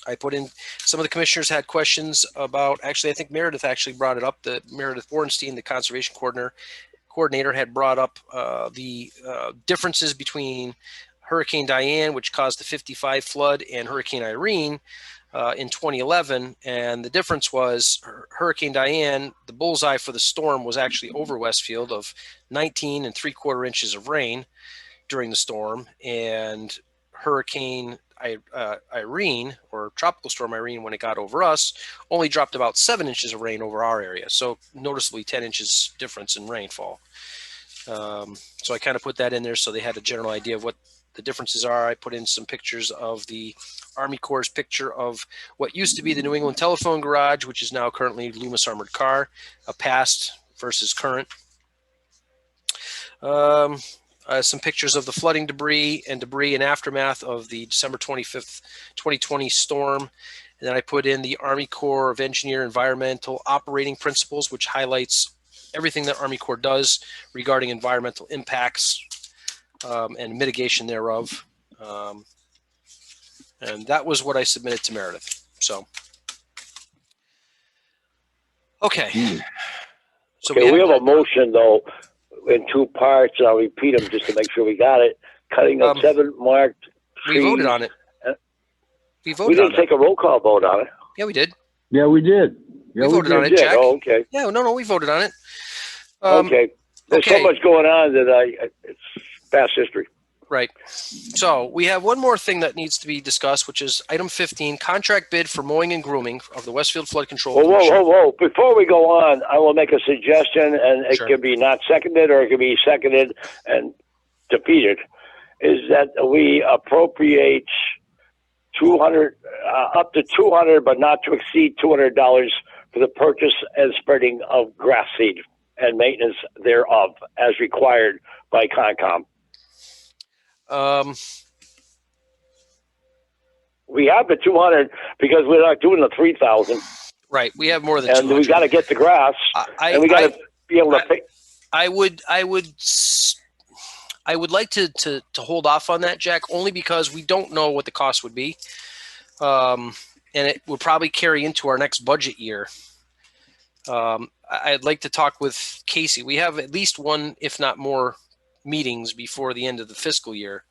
I put in, some of the commissioners had questions about, actually, I think Meredith actually brought it up. Meredith Bornstein, the conservation coordinator, had brought up the differences between Hurricane Diane, which caused the 55 flood, and Hurricane Irene in 2011. And the difference was Hurricane Diane, the bullseye for the storm was actually over Westfield of 19 3/4 inches of rain during the storm. And Hurricane Irene, or Tropical Storm Irene, when it got over us, only dropped about 7 inches of rain over our area. So noticeably 10 inches difference in rainfall. So I kind of put that in there so they had a general idea of what the differences are. I put in some pictures of the Army Corps' picture of what used to be the New England Telephone Garage, which is now currently Loomis Armored Car, a past versus current. Some pictures of the flooding debris and aftermath of the December 25th, 2020 storm. And then I put in the Army Corps of Engineer Environmental Operating Principles, which highlights everything that Army Corps does regarding environmental impacts and mitigation thereof. And that was what I submitted to Meredith. So, okay. So okay, we have a motion, though, in two parts. I'll repeat them just to make sure we got it. Cutting up 7 marked trees. We voted on it. We didn't take a roll call vote on it. Yeah, we did. Yeah, we did. Yeah, we voted on it, did. Jack. Oh, okay. Yeah, no, we voted on it. Okay. There's so much going on that it's past history. Right. So we have one more thing that needs to be discussed, which is item 15, contract bid for mowing and grooming of the Westfield Flood Control. Whoa. Before we go on, I will make a suggestion, and it can be not seconded or it can be seconded and defeated, is that we appropriate up to $200, but not to exceed $200 for the purchase and spreading of grass seed and maintenance thereof as required by Concom. We have the 200 because we're not doing the 3,000. Right. We have more than and 200. We got to get the grass, and we got to be able to pay. I would like to hold off on that, Jack, only because we don't know what the cost would be. And it would probably carry into our next budget year. I'd like to talk with Casey. We have at least one, if not more, meetings before the end of the fiscal year.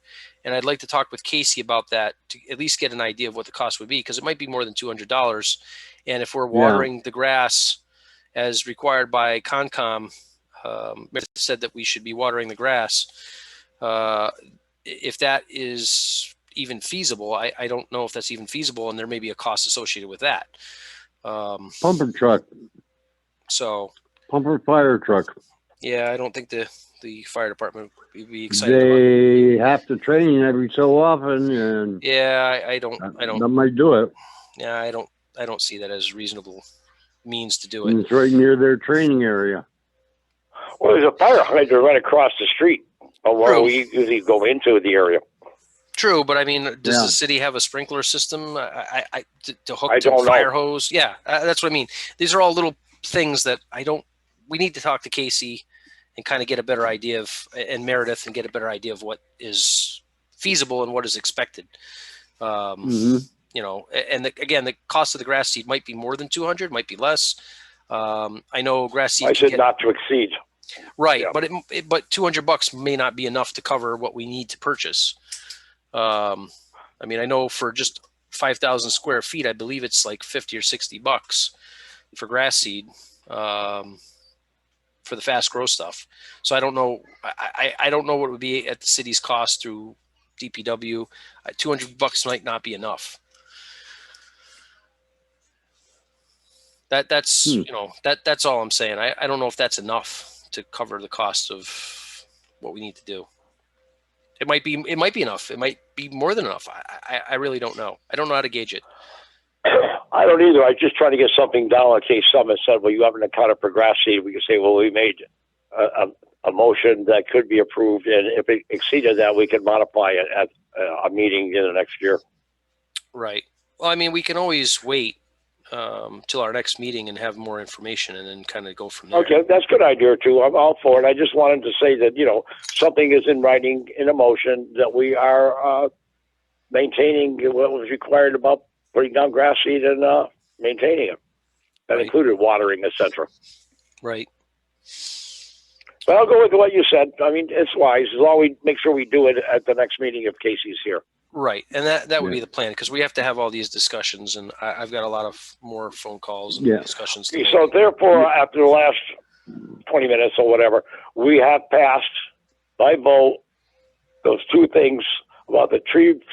And I'd like to talk with Casey about that to at least get an idea of what the cost would be, because it might be more than $200. And if we're watering the grass as required by Concom, Meredith said that we should be watering the grass. If that is even feasible, I don't know if that's even feasible, and there may be a cost associated with that. Pumper truck, So, pumper fire truck. yeah, I don't think the fire department would be excited about They have to train every so often, and it. Yeah, I don't. that might do it. Yeah, I don't see that as reasonable means to do And it. it's right near their training area. Well, there's a fire hydrant right across the street. Well, we usually go into the area. True, but I mean, does Yeah. the city have a sprinkler system to hook I to a don't fire know. hose? Yeah, that's what I mean. These are all little things that we need to talk to Casey and kind of get a better idea of, and Meredith, and get a better idea of what is feasible and what is expected. You know, and again, the cost of the grass seed might be more than 200, might be less. I know grass seed. I said not to exceed. Right, Yeah. but $200 may not be enough to cover what we need to purchase. I mean, I know for just 5,000 square feet, I believe it's like $50 or $60 for grass seed, for the fast grow stuff. So I don't know. I don't know what it would be at the city's cost through DPW. $200 might not be enough. That's you know, that's all I'm saying. I don't know if that's enough to cover the cost of what we need to do. It might be enough. It might be more than enough. I really don't know. I don't know how to gauge it. I don't either. I just try to get something down in case someone said, well, you haven't accounted for grass seed. We can say, well, we made a motion that could be approved, and if it exceeded that, we could modify it at a meeting in the next year. Right. Well, I mean, we can always wait till our next meeting and have more information, and then kind of go from there. Okay, that's a good idea too. I'm all for it. I just wanted to say that, you know, something is in writing in a motion that we are maintaining what was required about putting down grass seed and maintaining it. That Right. included watering, etc. Right. But I'll go with what you said. I mean, it's wise as long as we make sure we do it at the next meeting if Casey's here. Right. And that would Yeah. be the plan, because we have to have all these discussions, and I've got a lot of more phone calls and Yeah. discussions to Okay, make. so therefore, after the last 20 minutes or whatever, we have passed by vote those two things about the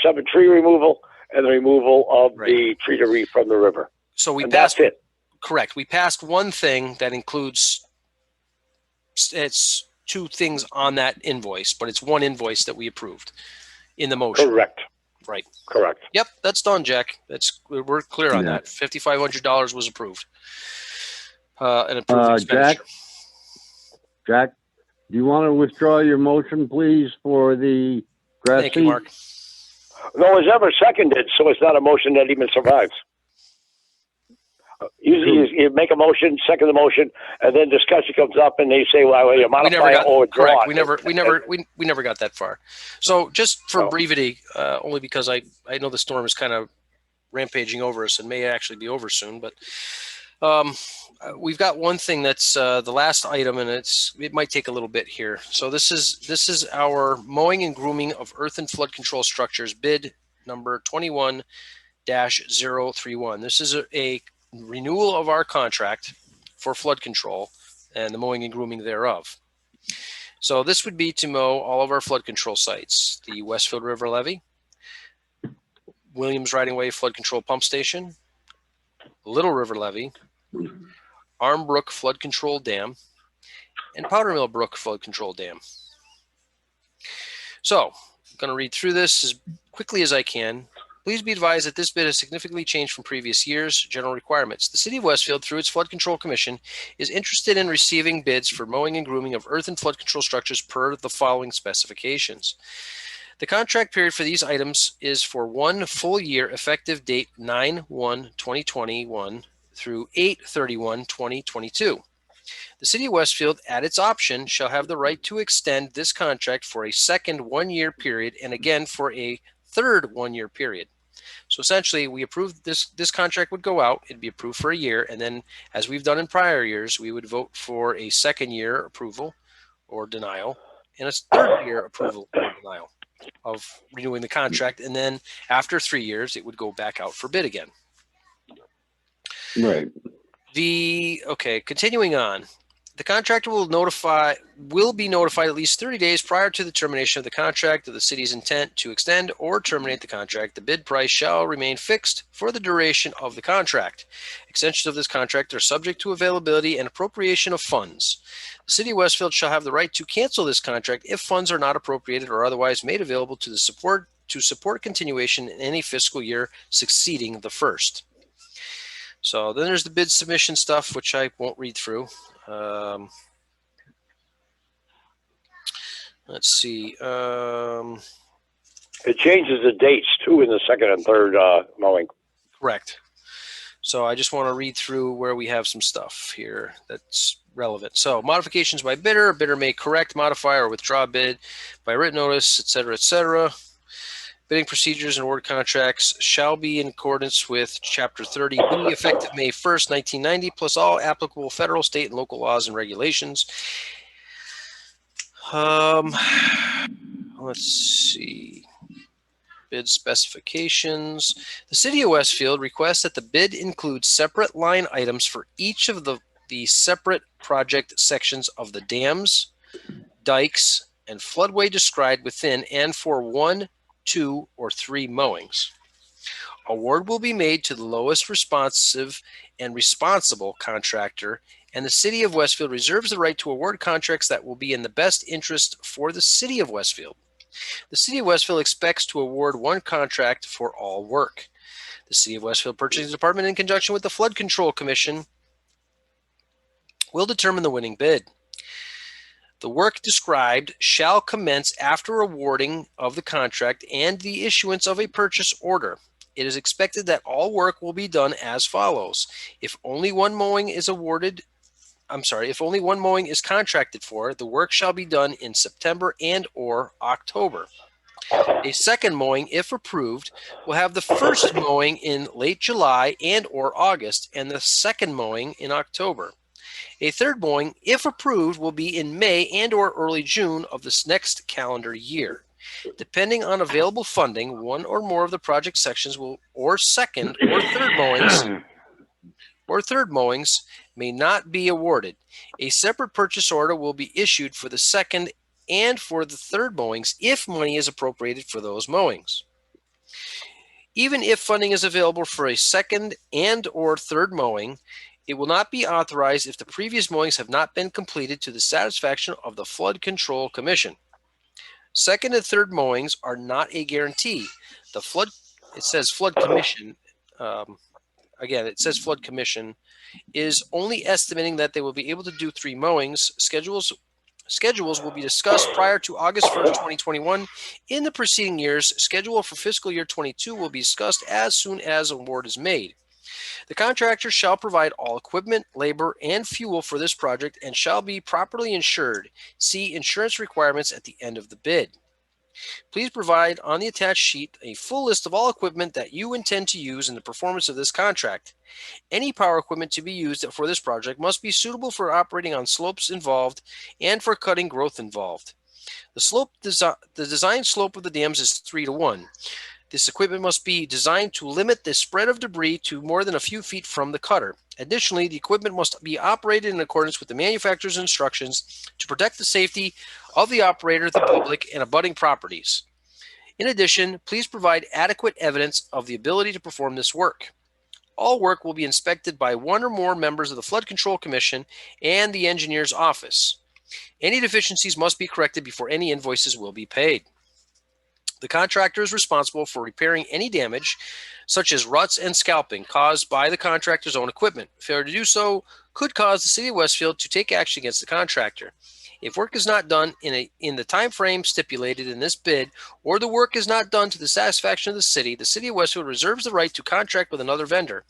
seven tree removal and the removal of Right. the tree debris from the river. So we And passed. that's it. Correct. We passed one thing that includes, it's two things on that invoice, but it's one invoice that we approved in the motion. Correct. Right. Correct. Yep, that's done, Jack. We're clear on Yeah. that. $5,500 was approved. An approved expenditure. Jack, do you want to withdraw your motion, please, for the grass Thank you, seed? Mark. No one's ever seconded, so it's not a motion that even survives. Usually you make a motion, second the motion, and then discussion comes up and they say, well, you We modify never it got or withdraw correct. it. We never got that far. So just for Oh. brevity, only because I know the storm is kind of rampaging over us and may actually be over soon, but we've got one thing that's the last item, and it might take a little bit here. So this is our mowing and grooming of earth and flood control structures bid number 21-031. This is a renewal of our contract for flood control and the mowing and grooming thereof. So this would be to mow all of our flood control sites: the Westfield River Levy, Williams Riding Way Flood Control Pump Station, Little River Levy, Arm Brook Flood Control Dam, and Powder Mill Brook Flood Control Dam. So I'm going to read through this as quickly as I can. Please be advised that this bid has significantly changed from previous years' general requirements. The City of Westfield, through its Flood Control Commission, is interested in receiving bids for mowing and grooming of earth and flood control structures per the following specifications. The contract period for these items is for 1 full year, effective date 9/1/2021 through 8/31/2022. The City of Westfield, at its option, shall have the right to extend this contract for a second 1 year period and again for a third 1 year period. So essentially, we approved this contract would go out. It'd be approved for a year, and then, as we've done in prior years, we would vote for a second year approval or denial and a third year approval or denial of renewing the contract. And then after 3 years, it would go back out for bid again. Right. Continuing on. The contractor will be notified at least 30 days prior to the termination of the contract of the city's intent to extend or terminate the contract. The bid price shall remain fixed for the duration of the contract. Extensions of this contract are subject to availability and appropriation of funds. The City of Westfield shall have the right to cancel this contract if funds are not appropriated or otherwise made available to support continuation in any fiscal year succeeding the first. So then there's the bid submission stuff, which I won't read through. Let's see. It changes the dates too in the second and third mowing. Correct. So I just want to read through where we have some stuff here that's relevant. So modifications by bidder. Bidder may correct, modify, or withdraw bid by written notice, et cetera, et cetera. Bidding procedures and award contracts shall be in accordance with Chapter 30B, effective May 1st, 1990, plus all applicable federal, state, and local laws and regulations. Let's see. Bid specifications. The City of Westfield requests that the bid include separate line items for each of the separate project sections of the dams, dikes, and floodway described within and for 1, 2, or 3 mowings. Award will be made to the lowest responsive and responsible contractor, and the City of Westfield reserves the right to award contracts that will be in the best interest for the City of Westfield. The City of Westfield expects to award one contract for all work. The City of Westfield Purchasing Department, in conjunction with the Flood Control Commission, will determine the winning bid. The work described shall commence after awarding of the contract and the issuance of a purchase order. It is expected that all work will be done as follows. If only one mowing is contracted for, the work shall be done in September and or October. A second mowing, if approved, will have the first mowing in late July and or August and the second mowing in October. A third mowing, if approved, will be in May and or early June of this next calendar year. Depending on available funding, one or more of the project sections or second or third mowings may not be awarded. A separate purchase order will be issued for the second and for the third mowings if money is appropriated for those mowings. Even if funding is available for a second and or third mowing, it will not be authorized if the previous mowings have not been completed to the satisfaction of the Flood Control Commission. Second and third mowings are not a guarantee. It says Flood Commission. It says Flood Commission is only estimating that they will be able to do 3 mowings. Schedules will be discussed prior to August 1st, 2021. In the preceding years, schedule for fiscal year 22 will be discussed as soon as award is made. The contractor shall provide all equipment, labor, and fuel for this project and shall be properly insured. See insurance requirements at the end of the bid. Please provide on the attached sheet a full list of all equipment that you intend to use in the performance of this contract. Any power equipment to be used for this project must be suitable for operating on slopes involved and for cutting growth involved. The design slope of the dams is 3-to-1. This equipment must be designed to limit the spread of debris to more than a few feet from the cutter. Additionally, the equipment must be operated in accordance with the manufacturer's instructions to protect the safety of the operator, the public, and abutting properties. In addition, please provide adequate evidence of the ability to perform this work. All work will be inspected by one or more members of the Flood Control Commission and the engineer's office. Any deficiencies must be corrected before any invoices will be paid. The contractor is responsible for repairing any damage, such as ruts and scalping, caused by the contractor's own equipment. Failure to do so could cause the City of Westfield to take action against the contractor. If work is not done in the time frame stipulated in this bid, or the work is not done to the satisfaction of the City of Westfield reserves the right to contract with another vendor.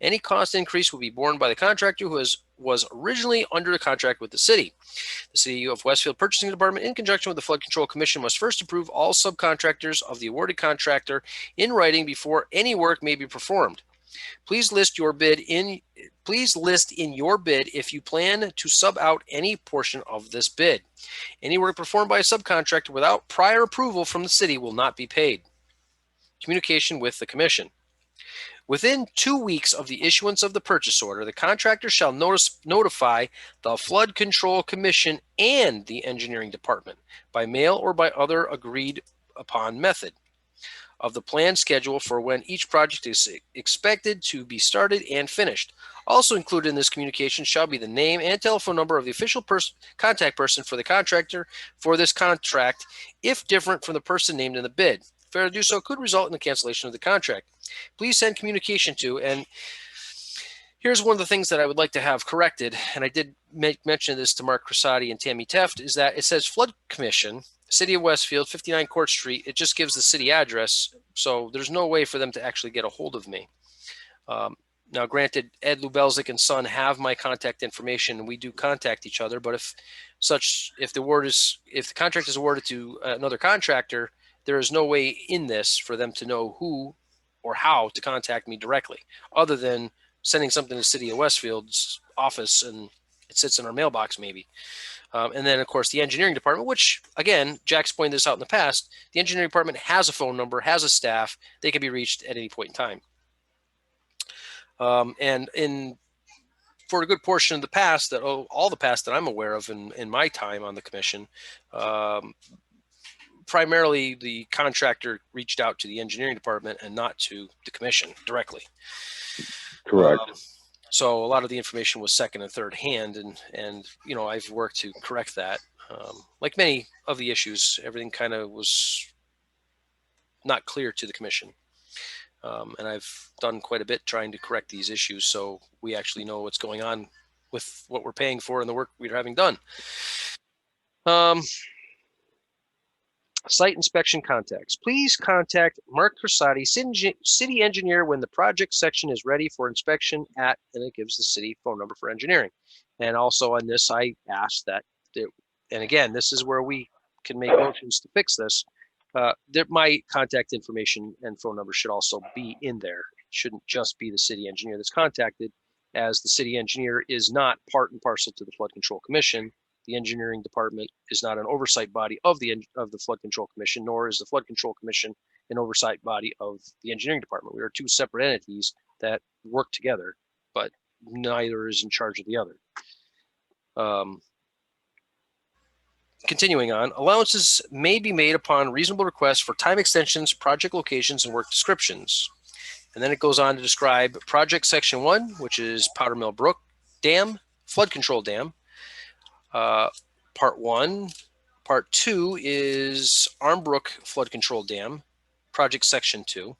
Any cost increase will be borne by the contractor who was originally under the contract with the City. The City of Westfield Purchasing Department, in conjunction with the Flood Control Commission, must first approve all subcontractors of the awarded contractor in writing before any work may be performed. Please list in your bid if you plan to sub out any portion of this bid. Any work performed by a subcontractor without prior approval from the City will not be paid. Communication with the Commission. Within 2 weeks of the issuance of the purchase order, the contractor shall notify the Flood Control Commission and the engineering department by mail or by other agreed upon method of the planned schedule for when each project is expected to be started and finished. Also included in this communication shall be the name and telephone number of the official contact person for the contractor for this contract, if different from the person named in the bid. Failure to do so could result in the cancellation of the contract. Please send communication to, and here's one of the things that I would like to have corrected, and I did mention this to Mark Cressati and Tammy Teft, is that it says Flood Commission, City of Westfield, 59 Court Street. It just gives the city address, so there's no way for them to actually get a hold of me. Now, granted, Ed Lubelzik and Son have my contact information, and we do contact each other. But if the contract is awarded to another contractor, there is no way in this for them to know who or how to contact me directly, other than sending something to the City of Westfield's office, and it sits in our mailbox maybe. And then, of course, the engineering department, which, again, Jack's pointed this out in the past, the engineering department has a phone number, has a staff. They can be reached at any point in time. And for a good portion of the past, all the past that I'm aware of in my time on the commission, primarily the contractor reached out to the engineering department and not to the commission directly. Correct. So a lot of the information was second and third hand, and I've worked to correct that. Like many of the issues, everything kind of was not clear to the commission. And I've done quite a bit trying to correct these issues, so we actually know what's going on with what we're paying for and the work we're having done. Site inspection contacts. Please contact Mark Cressati, city engineer, when the project section is ready for inspection at, and it gives the city phone number for engineering. And also on this, I asked that, and again, this is where we can make motions to fix this. My contact information and phone number should also be in there. It shouldn't just be the city engineer that's contacted, as the city engineer is not part and parcel to the Flood Control Commission. The engineering department is not an oversight body of the Flood Control Commission, nor is the Flood Control Commission an oversight body of the engineering department. We are two separate entities that work together, but neither is in charge of the other. Continuing on, allowances may be made upon reasonable requests for time extensions, project locations, and work descriptions. And then it goes on to describe project section 1, which is Powder Mill Brook Dam, flood control dam. Part 1. Part 2 is Armbrook Flood Control Dam, project section 2.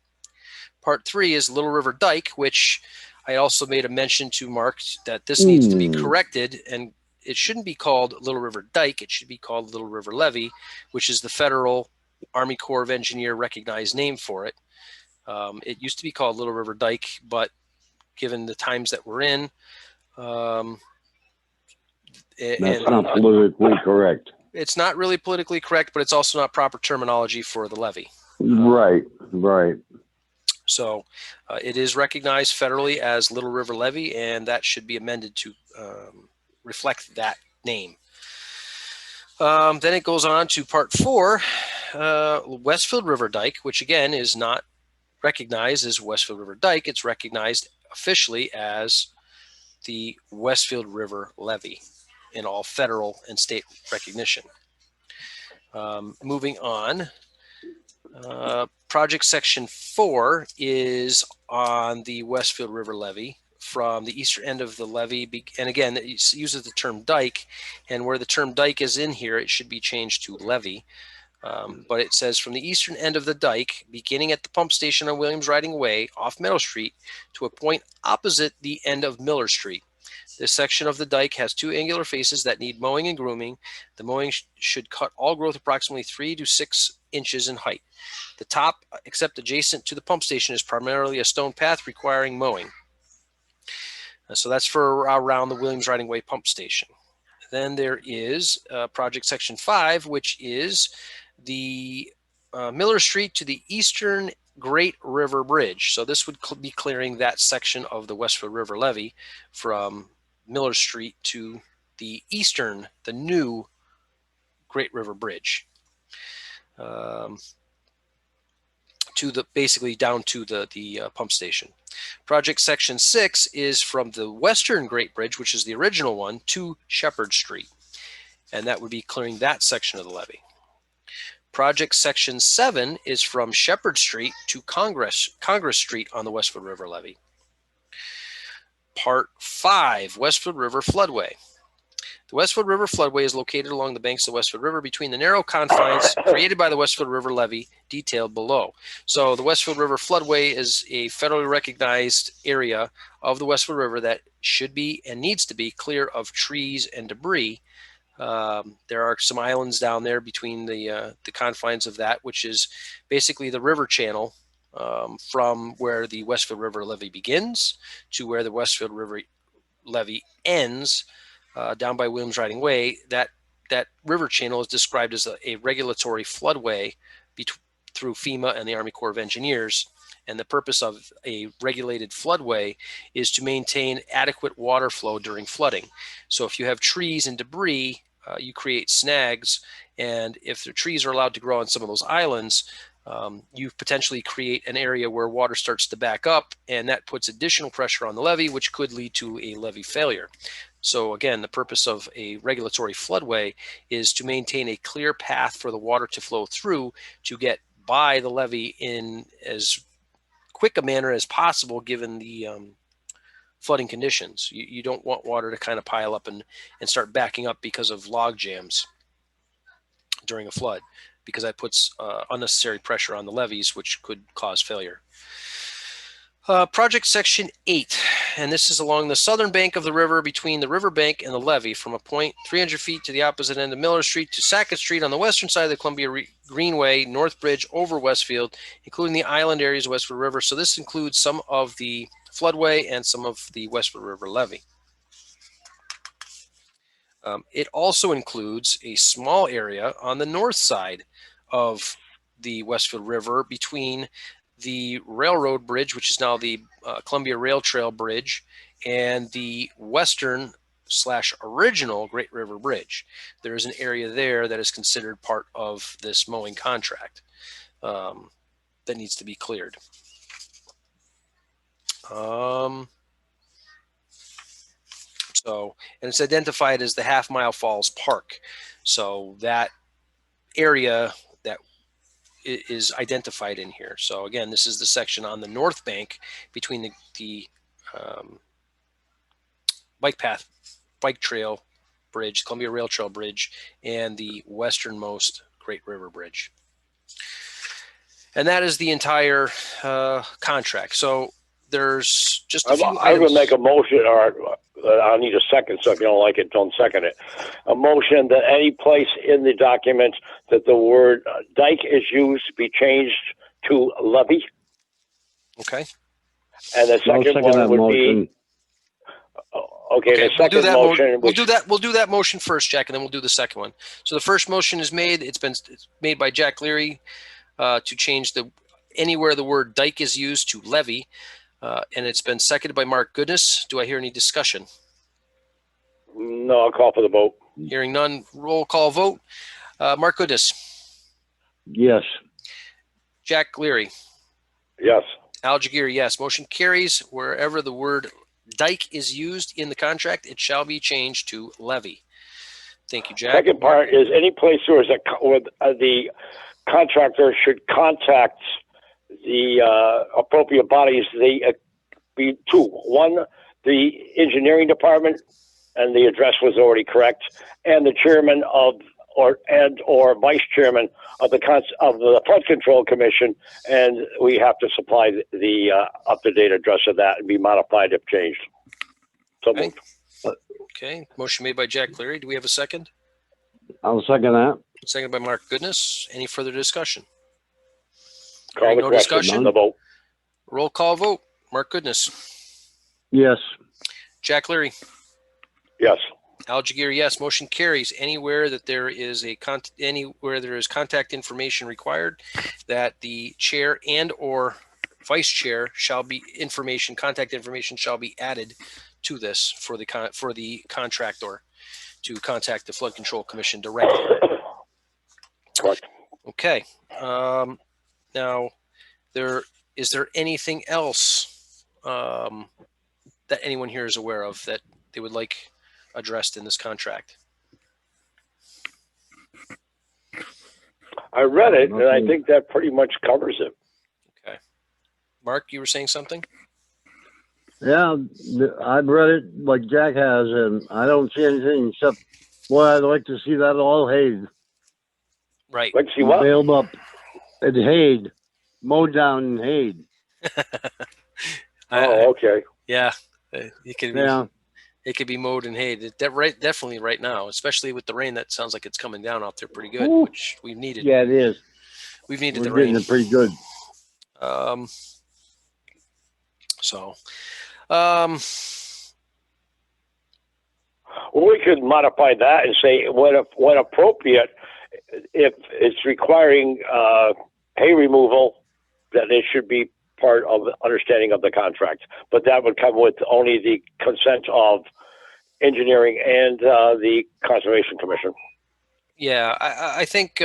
Part 3 is Little River Dike, which I also made a mention to Mark that this needs to be corrected, and it shouldn't be called Little River Dike. It should be called Little River Levy, which is the Federal Army Corps of Engineer recognized name for it. It used to be called Little River Dike, but given the times that we're in, that's not politically correct. It's not really politically correct, but it's also not proper terminology for the levy. Right. So it is recognized federally as Little River Levy, and that should be amended to reflect that name. Then it goes on to Part 4, Westfield River Dike, which again is not recognized as Westfield River Dike. It's recognized officially as the Westfield River Levy in all federal and state recognition. Moving on, project section 4 is on the Westfield River Levy from the eastern end of the levy. And again, it uses the term dike, and where the term dike is in here, it should be changed to levy. But it says from the eastern end of the dike, beginning at the pump station on Williams Riding Way off Meadow Street to a point opposite the end of Miller Street. This section of the dike has 2 angular faces that need mowing and grooming. The mowing should cut all growth approximately 3 to 6 inches in height. The top, except adjacent to the pump station, is primarily a stone path requiring mowing. So that's for around the Williams Riding Way pump station. Then there is project section 5, which is the Miller Street to the eastern Great River Bridge. So this would be clearing that section of the Westfield River Levy from Miller Street to the eastern, the new Great River Bridge. to the basically down to the pump station. Project section 6 is from the western Great Bridge, which is the original one, to Shepherd Street, and that would be clearing that section of the levee. Project section 7 is from Shepherd Street to Congress Street on the Westwood River levee. Part 5, Westwood River floodway. The Westwood River floodway is located along the banks of the Westwood River between the narrow confines created by the Westwood River levee detailed below. So the Westwood River floodway is a federally recognized area of the Westwood River that should be and needs to be clear of trees and debris. There are some islands down there between the confines of that, which is basically the river channel from where the Westwood River levee begins to where the Westwood River levee ends. Down by Williams Riding Way, that river channel is described as a regulatory floodway through FEMA and the Army Corps of Engineers. And the purpose of a regulated floodway is to maintain adequate water flow during flooding. So if you have trees and debris, you create snags. And if the trees are allowed to grow on some of those islands, you potentially create an area where water starts to back up, and that puts additional pressure on the levee, which could lead to a levee failure. So again, the purpose of a regulatory floodway is to maintain a clear path for the water to flow through to get by the levee in as quick a manner as possible given the flooding conditions. You don't want water to kind of pile up and start backing up because of log jams during a flood, because that puts unnecessary pressure on the levees, which could cause failure. Project section 8, and this is along the southern bank of the river between the river bank and the levee from a point 300 feet to the opposite end of Miller Street to Sackett Street on the western side of the Columbia Greenway, North Bridge over Westfield, including the island areas of Westwood River. So this includes some of the floodway and some of the Westwood River levee. It also includes a small area on the north side of the Westfield River between the railroad bridge, which is now the Columbia Rail Trail Bridge, and the western / original Great River Bridge. There is an area there that is considered part of this mowing contract that needs to be cleared. And it's identified as the Half Mile Falls Park. So that area that is identified in here. So again, this is the section on the north bank between the bike path, bike trail bridge, Columbia Rail Trail Bridge, and the westernmost Great River Bridge. And that is the entire contract. So there's just a few items. I would make a motion, or I'll need a second, so if you don't like it, don't second it. A motion that any place in the document that the word dike is used be changed to levee. Okay. And the second one would be. Okay, the second motion. We'll do that motion first, Jack, and then we'll do the second one. So the first motion is made. It's made by Jack Leary to change anywhere the word dike is used to levee. And it's been seconded by Mark Goodness. Do I hear any discussion? No, I'll call for the vote. Hearing none, roll call vote. Mark Goodness. Yes. Jack Leary. Yes. Al Jaguar, yes. Motion carries. Wherever the word dike is used in the contract, it shall be changed to levee. Thank you, Jack. Second part is any place where the contractor should contact the appropriate bodies. Be two. One, the engineering department, and the address was already correct, and the chairman or vice chairman of the Flood Control Commission, and we have to supply the up-to-date address of that and be modified if changed. So okay. moved. Okay. Motion made by Jack Leary. Do we have a second? I'll second that. Seconded by Mark Goodness. Any further discussion? Call the no question. discussion. The vote. Roll call vote. Mark Goodness. Yes. Jack Leary. Yes. Al Jaguar, yes. Motion carries. Anywhere that there is contact information required, that the chair and or vice chair contact information shall be added to this for the contractor to contact the Flood Control Commission directly. Correct. Okay. Now, Is there anything else that anyone here is aware of that they would like addressed in this contract? I read it, and I think that pretty much covers it. Okay. Mark, you were saying something? Yeah, I've read it like Jack has, and I don't see anything except, boy, I'd like to see that all hayed. Right. Let's see what? Baled up and hayed, mowed down and hayed. Oh, okay. Yeah. It could be. Yeah. It could be mowed and hayed. Definitely right now, especially with the rain. That sounds like it's coming down out there pretty good, Ooh. which we've needed. Yeah, it is. We've needed We're the rain. getting it pretty good. Well, we could modify that and say when appropriate, if it's requiring hay removal, that it should be part of the understanding of the contract. But that would come with only the consent of engineering and the Conservation Commission. Yeah, I think.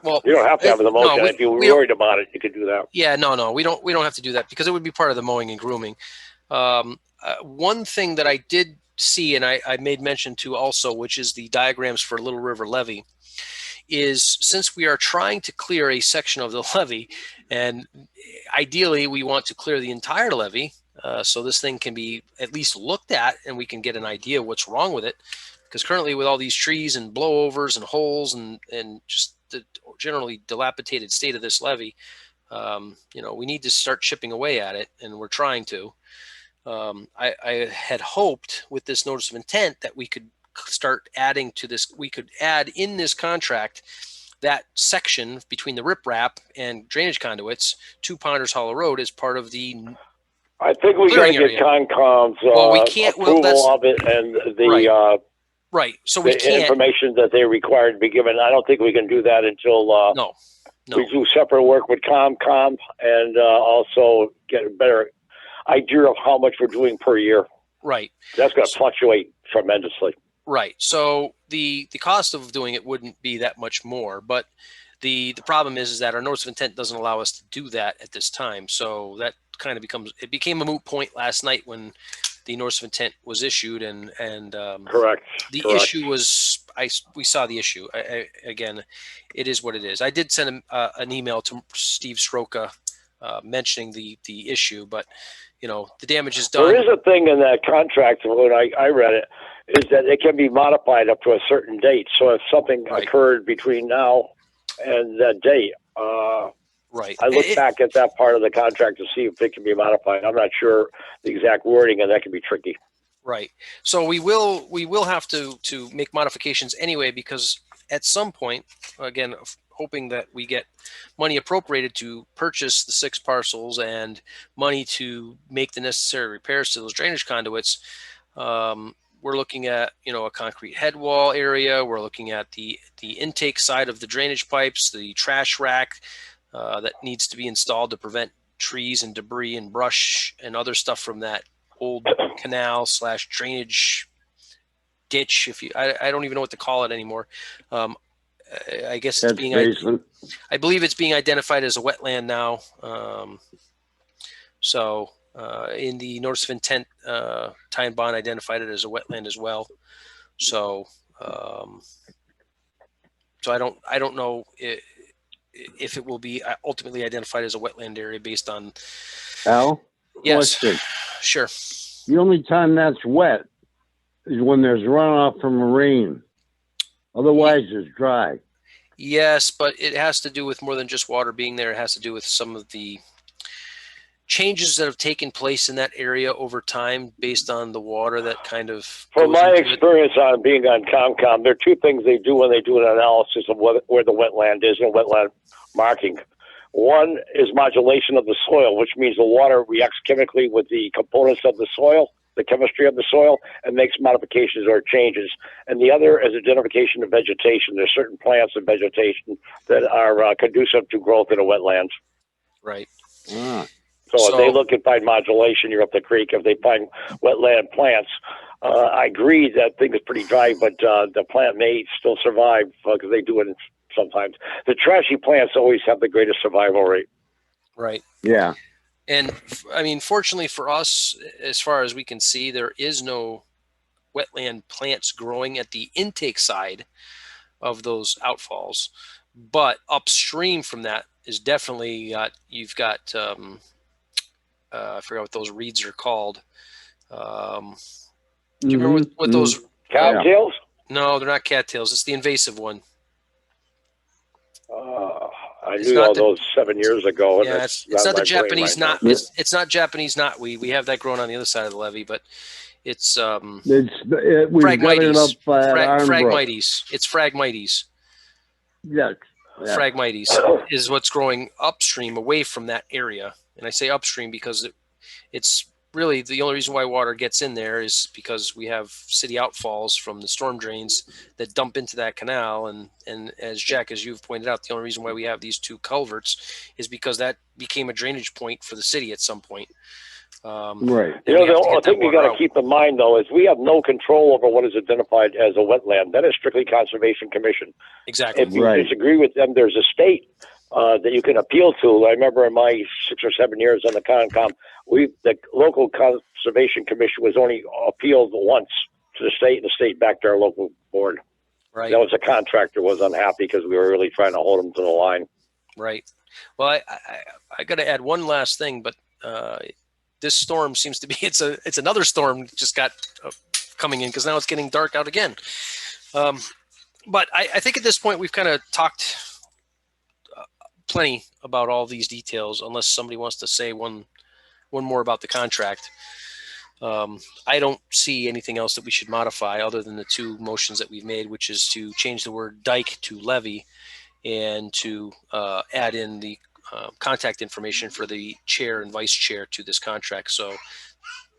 Well, you don't have to have the motion. If you were worried about it, you could do that. Yeah, no, we don't have to do that because it would be part of the mowing and grooming. One thing that I did see, and I made mention to also, which is the diagrams for Little River Levy, is since we are trying to clear a section of the levee, and ideally we want to clear the entire levee, so this thing can be at least looked at and we can get an idea of what's wrong with it. Because currently with all these trees and blowovers and holes and just the generally dilapidated state of this levee, we need to start chipping away at it, and we're trying to. I had hoped with this notice of intent that we could start adding to this. We could add in this contract that section between the riprap and drainage conduits to Ponders Hollow Road as part of the. I think we got to get Concom's approval of it and the right. So we can't information that they require to be given. I don't think we can do that until no. We do separate work with ComCom and also get a better idea of how much we're doing per year. Right. That's going to fluctuate tremendously. Right. So the cost of doing it wouldn't be that much more, but the problem is that our notice of intent doesn't allow us to do that at this time. So that kind of became a moot point last night when the notice of intent was issued, and correct. The issue was we saw the issue. Again, it is what it is. I did send an email to Steve Sroka mentioning the issue, but the damage is done. There is a thing in that contract when I read it, is that it can be modified up to a certain date. So if something occurred between now and that date, right. I look back at that part of the contract to see if it can be modified. I'm not sure the exact wording, and that can be tricky. Right. So we will have to make modifications anyway, because at some point, again, hoping that we get money appropriated to purchase the 6 parcels and money to make the necessary repairs to those drainage conduits, we're looking at a concrete head wall area. We're looking at the intake side of the drainage pipes, the trash rack that needs to be installed to prevent trees and debris and brush and other stuff from that old canal / drainage ditch. I don't even know what to call it anymore. I guess it's I believe it's being identified as a wetland now. So in the notice of intent, Ty and Bond identified it as a wetland as well. So I don't know if it will be ultimately identified as a wetland area based on. Al? Yes. Question. Sure. The only time that's wet is when there's runoff from a rain. Otherwise, it's dry. Yes, but it has to do with more than just water being there. It has to do with some of the changes that have taken place in that area over time based on the water that kind of. From my experience on being on ComCom, there are 2 things they do when they do an analysis of where the wetland is and wetland marking. One is modulation of the soil, which means the water reacts chemically with the components of the soil, the chemistry of the soil, and makes modifications or changes. And the other is identification of vegetation. There's certain plants and vegetation that are conducive to growth in a wetland. Right. Ah. So if they look and find modulation, you're up the creek. If they find wetland plants, I agree that thing is pretty dry, but the plant may still survive because they do it sometimes. The trashy plants always have the greatest survival rate. Right. Yeah. And I mean, fortunately for us, as far as we can see, there is no wetland plants growing at the intake side of those outfalls. But upstream from that is definitely you've got I forgot what those reeds are called. Do you remember what those? Cattails? No, they're not cattails. It's the invasive one. I It's knew not all the- those 7 years ago. And Yeah, it's it's not the my brain Japanese right knot. now. It's not Japanese knotweed. We have that growing on the other side of the levee, but it's We've got it up at Arnbrook. Phragmites. It's Phragmites. Yes. Yeah. Phragmites is what's growing upstream away from that area. And I say upstream because it's really the only reason why water gets in there is because we have city outfalls from the storm drains that dump into that canal. And as Jack, as you've pointed out, the only reason why we have these two culverts is because that became a drainage point for the city at some point. Right. You know, the thing you got to keep in mind, though, is we have no control over what is identified as a wetland. That is strictly Conservation Commission. Exactly. If you disagree with them, there's a state that you can appeal to. I remember in my 6 or 7 years on the Concom, the local Conservation Commission was only appealed once to the state, and the state backed our local board. Right. That was a contractor was unhappy because we were really trying to hold them to the line. Right. Well, I got to add one last thing, but this storm seems to be it's another storm just got coming in because now it's getting dark out again. But I think at this point we've kind of talked plenty about all these details, unless somebody wants to say one more about the contract. I don't see anything else that we should modify other than the two motions that we've made, which is to change the word dike to levy and to add in the contact information for the chair and vice chair to this contract. So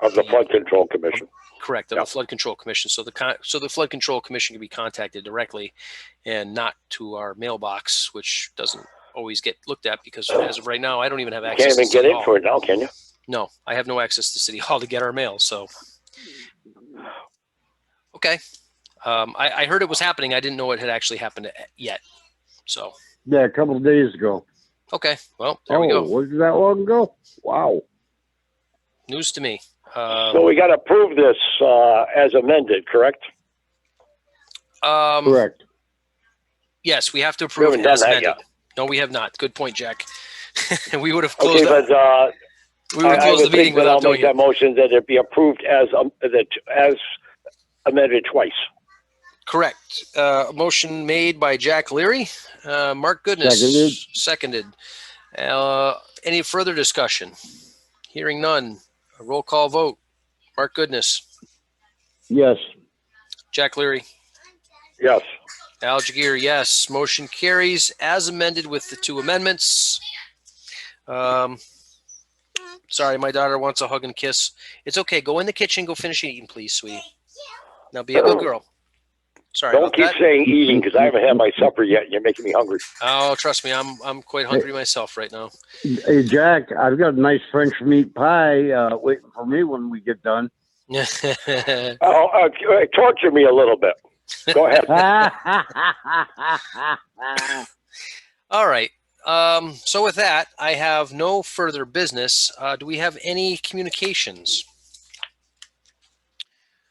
of the Flood Control Commission. Correct, of the Flood Control Commission. So the Flood Control Commission can be contacted directly and not to our mailbox, which doesn't always get looked at because as of right now, I don't even have access. Can't even get in for it now, can you? No, I have no access to City Hall to get our mail. So, okay. I heard it was happening. I didn't know it had actually happened yet. So. Yeah, a couple of days ago. Okay, well, there we go. Was that long ago? Wow. News to me. So we got to approve this as amended, correct? Correct. Yes, we have to approve it as amended. No, we have not. Good point, Jack. We would have closed. Okay, but we would close the meeting without doing that motion that it be approved as amended twice. Correct. Motion made by Jack Leary. Mark Goodness seconded. Any further discussion? Hearing none. A roll call vote. Mark Goodness. Yes. Jack Leary. Yes. Al Jaguar, yes. Motion carries as amended with the two amendments. Sorry, my daughter wants a hug and kiss. It's okay. Go in the kitchen. Go finish eating, please, sweetie. Now be a good girl. Sorry. Don't keep saying eating because I haven't had my supper yet. And you're making me hungry. Oh, trust me, I'm quite hungry myself right now. Hey, Jack, I've got a nice French meat pie waiting for me when we get done. Torture me a little bit. Go ahead. All right. So with that, I have no further business. Do we have any communications?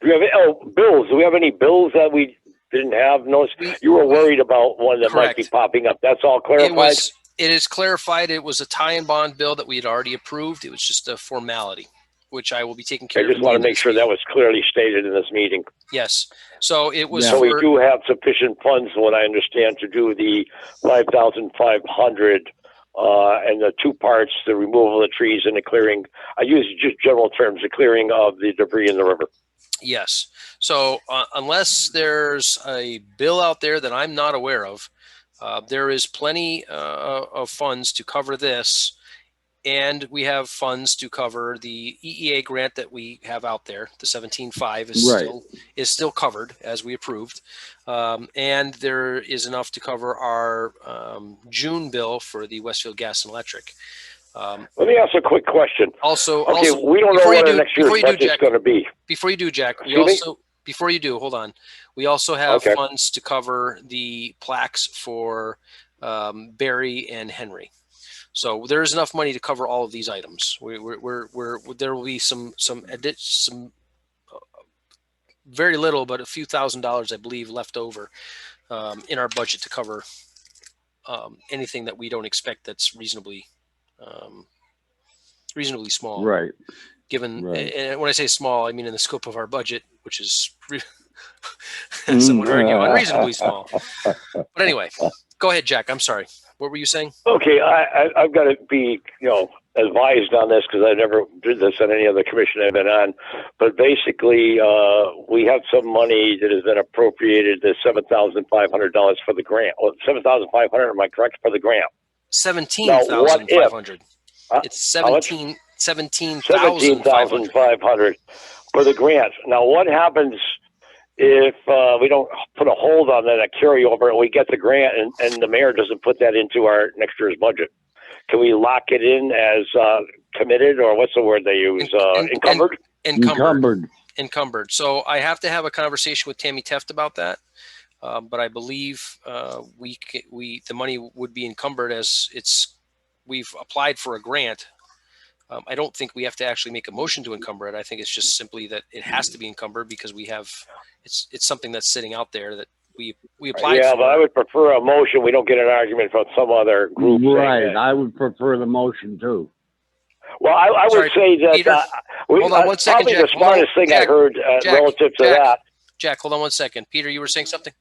Do we have bills? Do we have any bills that we didn't have? No, you were worried about one that might be popping up. That's all clarified? It is clarified. It was a tie and bond bill that we had already approved. It was just a formality, which I will be taking care of. I just want to make sure that was clearly stated in this meeting. Yes. So it was. So we do have sufficient funds, what I understand, to do the 5,500 and the two parts, the removal of the trees and the clearing. I use just general terms, the clearing of the debris in the river. Yes. So unless there's a bill out there that I'm not aware of, there is plenty of funds to cover this. And we have funds to cover the EEA grant that we have out there. The 17.5 is still covered as we approved. And there is enough to cover our June bill for the Westfield Gas and Electric. Let me ask a quick question. Also, we don't know what next year's budget's going to be. Before you do, Jack, before you do, hold on. We also have funds to cover the plaques for Barry and Henry. So there is enough money to cover all of these items. There will be some very little, but a few $1,000s, I believe, left over in our budget to cover anything that we don't expect that's reasonably small. Right. Given, Right. and when I say small, I mean in the scope of our budget, which is some would argue unreasonably small. But anyway, go ahead, Jack. I'm sorry. What were you saying? Okay, I've got to be, advised on this because I never did this on any other commission I've been on. But basically, we have some money that has been appropriated, the $7,500 for the grant. Well, $7,500, am I correct, for the grant? 17,500. It's 17,500 17,500 for the grant. Now, what happens if we don't put a hold on that, a carryover, and we get the grant and the mayor doesn't put that into our next year's budget? Can we lock it in as committed, or what's the word they use? Encumbered? Encumbered. So I have to have a conversation with Tammy Teft about that. But I believe the money would be encumbered as we've applied for a grant. I don't think we have to actually make a motion to encumber it. I think it's just simply that it has to be encumbered because it's something that's sitting out there that we applied for. Yeah, but I would prefer a motion. We don't get an argument from some other group. Right. I would prefer the motion too. Well, I would say that Peter, hold on one second, probably Jack. the smartest thing I heard relative to that. Jack, hold on one second. Peter, you were saying something?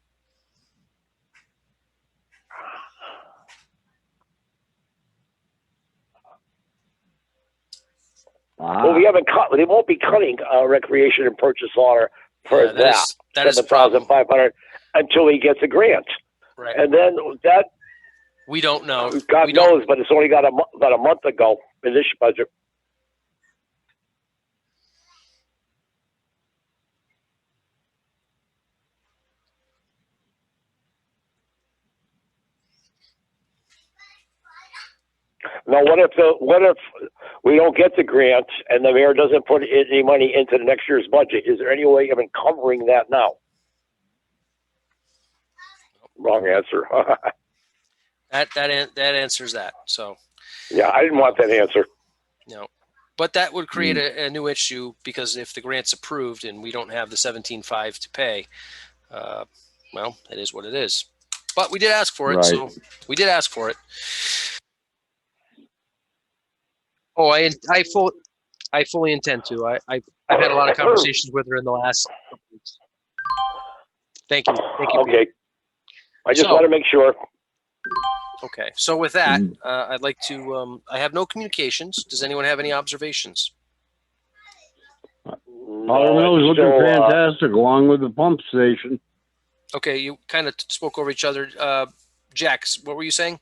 Well, we haven't cut. They won't be cutting recreation and purchase order for that is $7,500 until he gets a grant. Right. And then that we don't know. God knows, but it's only got about a month ago in this budget. Now, what if we don't get the grant and the mayor doesn't put any money into the next year's budget? Is there any way of encumbering that now? Wrong answer. that answers that. So yeah, I didn't want that answer. No, but that would create a new issue because if the grant's approved and we don't have the 17.5 to pay, well, it is what it is. But we did ask for it, right. So we did ask for it. Oh, I fully intend to. I've had a lot of conversations with her in the last couple weeks. Thank you. Okay. Peter. I just want to make sure. Okay. So with that, I'd like to. I have no communications. Does anyone have any observations? All is looking fantastic, along with the pump station. Okay, you kind of spoke over each other. Jack, what were you saying?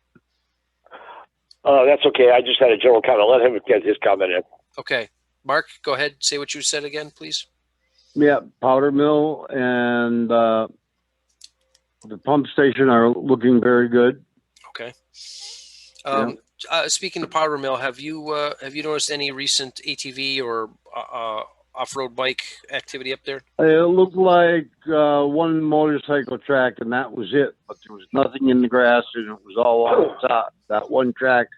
That's okay. I just had a general comment. Let him get his comment in. Okay. Mark, go ahead. Say what you said again, please. Yeah, powder mill and the pump station are looking very good. Okay. Speaking of powder mill, have you noticed any recent ATV or off-road bike activity up there? It looked like one motorcycle track, and that was it. But there was nothing in the grass, and it was all on the top. That one track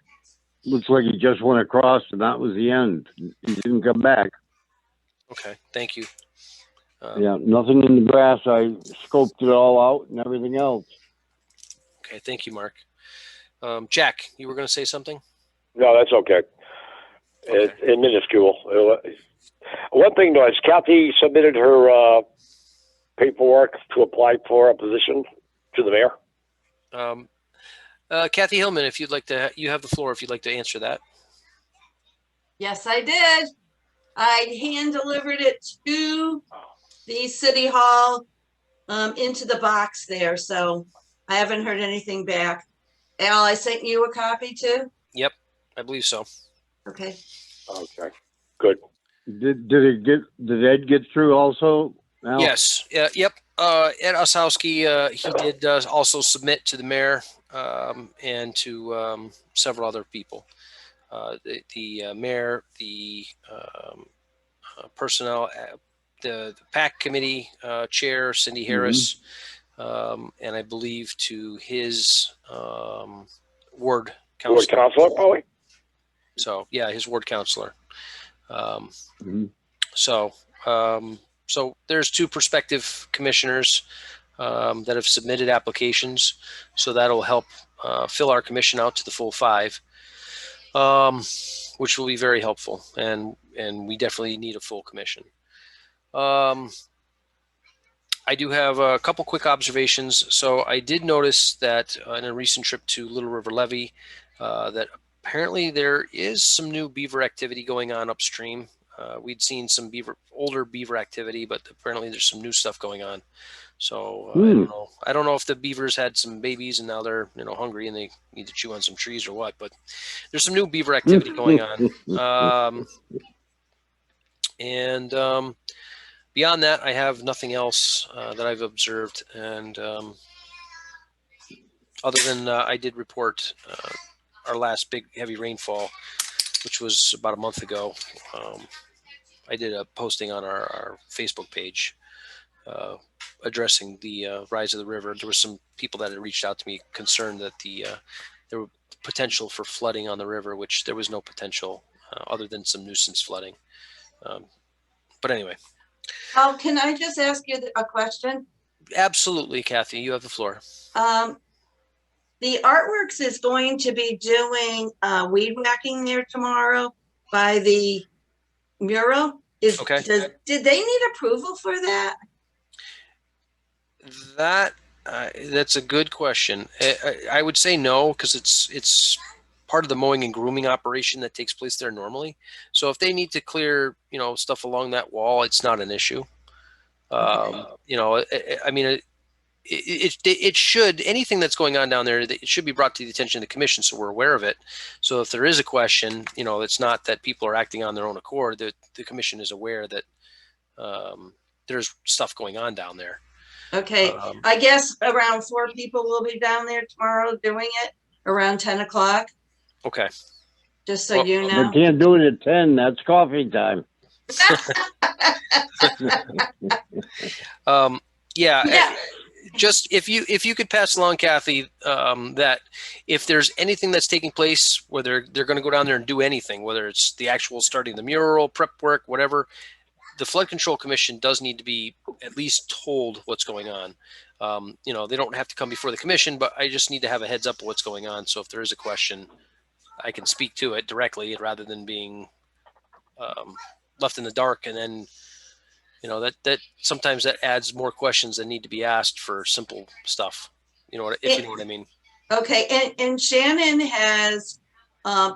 looks like he just went across, and that was the end. He didn't come back. Okay, thank you. Yeah, nothing in the grass. I scoped it all out and everything else. Okay, thank you, Mark. Jack, you were going to say something? No, that's okay. It's minuscule. One thing, though, is Kathy submitted her paperwork to apply for a position to the mayor. Kathy Hillman, if you'd like to, you have the floor if you'd like to answer that. Yes, I did. I hand delivered it to the city hall into the box there. So I haven't heard anything back. Al, I sent you a copy too? Yep, I believe so. Okay. Okay, good. Did Ed get through also? Al? Yes. Yep. Ed Osowski, he did also submit to the mayor and to several other people. The mayor, the personnel, the PAC committee chair, Cindy Harris, and I believe to his ward Ward counselor. counselor, probably. So yeah, his ward counselor. Mhm. So there's 2 prospective commissioners that have submitted applications. So that'll help fill our commission out to the full 5, which will be very helpful. And we definitely need a full commission. I do have a couple quick observations. So I did notice that in a recent trip to Little River Levy, that apparently there is some new beaver activity going on upstream. We'd seen some older beaver activity, but apparently there's some new stuff going on. So I don't know. I don't know if the beavers had some babies and now they're hungry and they need to chew on some trees or what. But there's some new beaver activity going on. Beyond that, I have nothing else that I've observed. And other than I did report our last big heavy rainfall, which was about a month ago. I did a posting on our Facebook page addressing the rise of the river. There were some people that had reached out to me concerned that there were potential for flooding on the river, which there was no potential other than some nuisance flooding. But anyway. Oh, can I just ask you a question? Absolutely, Kathy. You have the floor. The Artworks is going to be doing weed whacking there tomorrow by the mural. Okay. Did they need approval for that? That's a good question. I would say no, because it's part of the mowing and grooming operation that takes place there normally. So if they need to clear stuff along that wall, it's not an issue. I mean, it should, anything that's going on down there, it should be brought to the attention of the commission so we're aware of it. So if there is a question, it's not that people are acting on their own accord. The commission is aware that there's stuff going on down there. Okay, I guess around 4 people will be down there tomorrow doing it around 10 o'clock. Okay. Just so you They know. can't do it at 10. That's coffee time. Yeah. Just if you could pass along, Kathy, that if there's anything that's taking place where they're going to go down there and do anything, whether it's the actual starting the mural, prep work, whatever, the Flood Control Commission does need to be at least told what's going on. They don't have to come before the commission, but I just need to have a heads up of what's going on. So if there is a question, I can speak to it directly rather than being left in the dark. And then, that sometimes that adds more questions that need to be asked for simple stuff. If you know what I mean. Okay, and Shannon has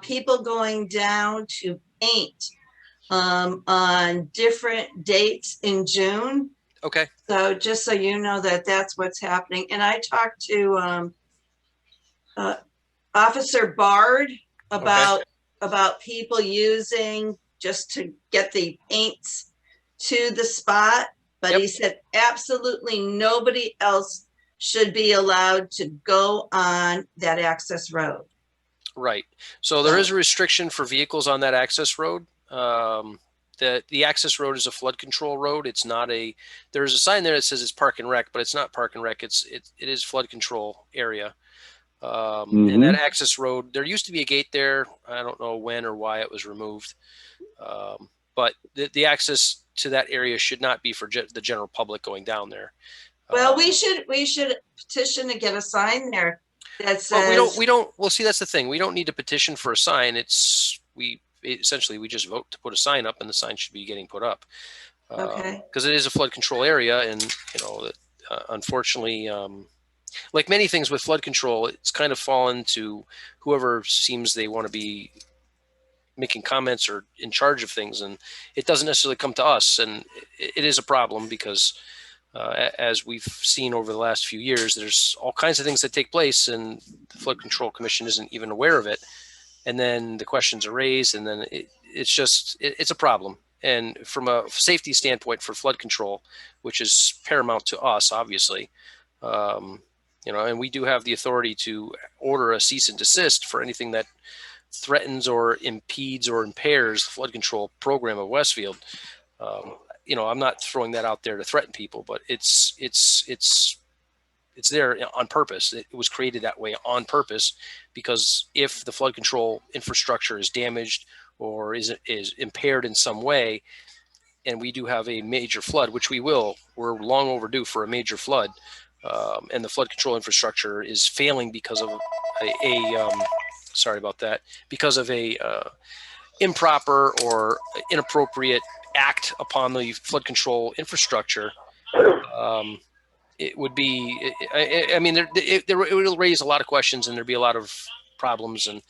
people going down to paint on different dates in June. Okay. So just so you know that's what's happening. And I talked to Officer Bard about people using just to get the paints to the spot, but he said absolutely nobody else should be allowed to go on that access road. Right. So there is a restriction for vehicles on that access road. The access road is a flood control road. It's not there's a sign there that says it's park and rec, but it's not park and rec. It is flood control area. And that access road, there used to be a gate there. I don't know when or why it was removed. But the access to that area should not be for the general public going down there. Well, we should petition to get a sign there that says. We don't. Well, see, that's the thing. We don't need to petition for a sign. Essentially we just vote to put a sign up, and the sign should be getting put up. Because it is a flood control area, and unfortunately, like many things with flood control, it's kind of fallen to whoever seems they want to be making comments or in charge of things, and it doesn't necessarily come to us. And it is a problem because as we've seen over the last few years, there's all kinds of things that take place, and the Flood Control Commission isn't even aware of it. And then the questions are raised, and then it's a problem. And from a safety standpoint for flood control, which is paramount to us, obviously, and we do have the authority to order a cease and desist for anything that threatens or impedes or impairs the flood control program of Westfield. I'm not throwing that out there to threaten people, but it's it's there on purpose. It was created that way on purpose, because if the flood control infrastructure is damaged or is impaired in some way, and we do have a major flood, which we're long overdue for a major flood, and the flood control infrastructure is failing because of sorry about that, because of a improper or inappropriate act upon the flood control infrastructure. It would be, I mean, it will raise a lot of questions, and there'd be a lot of problems. And,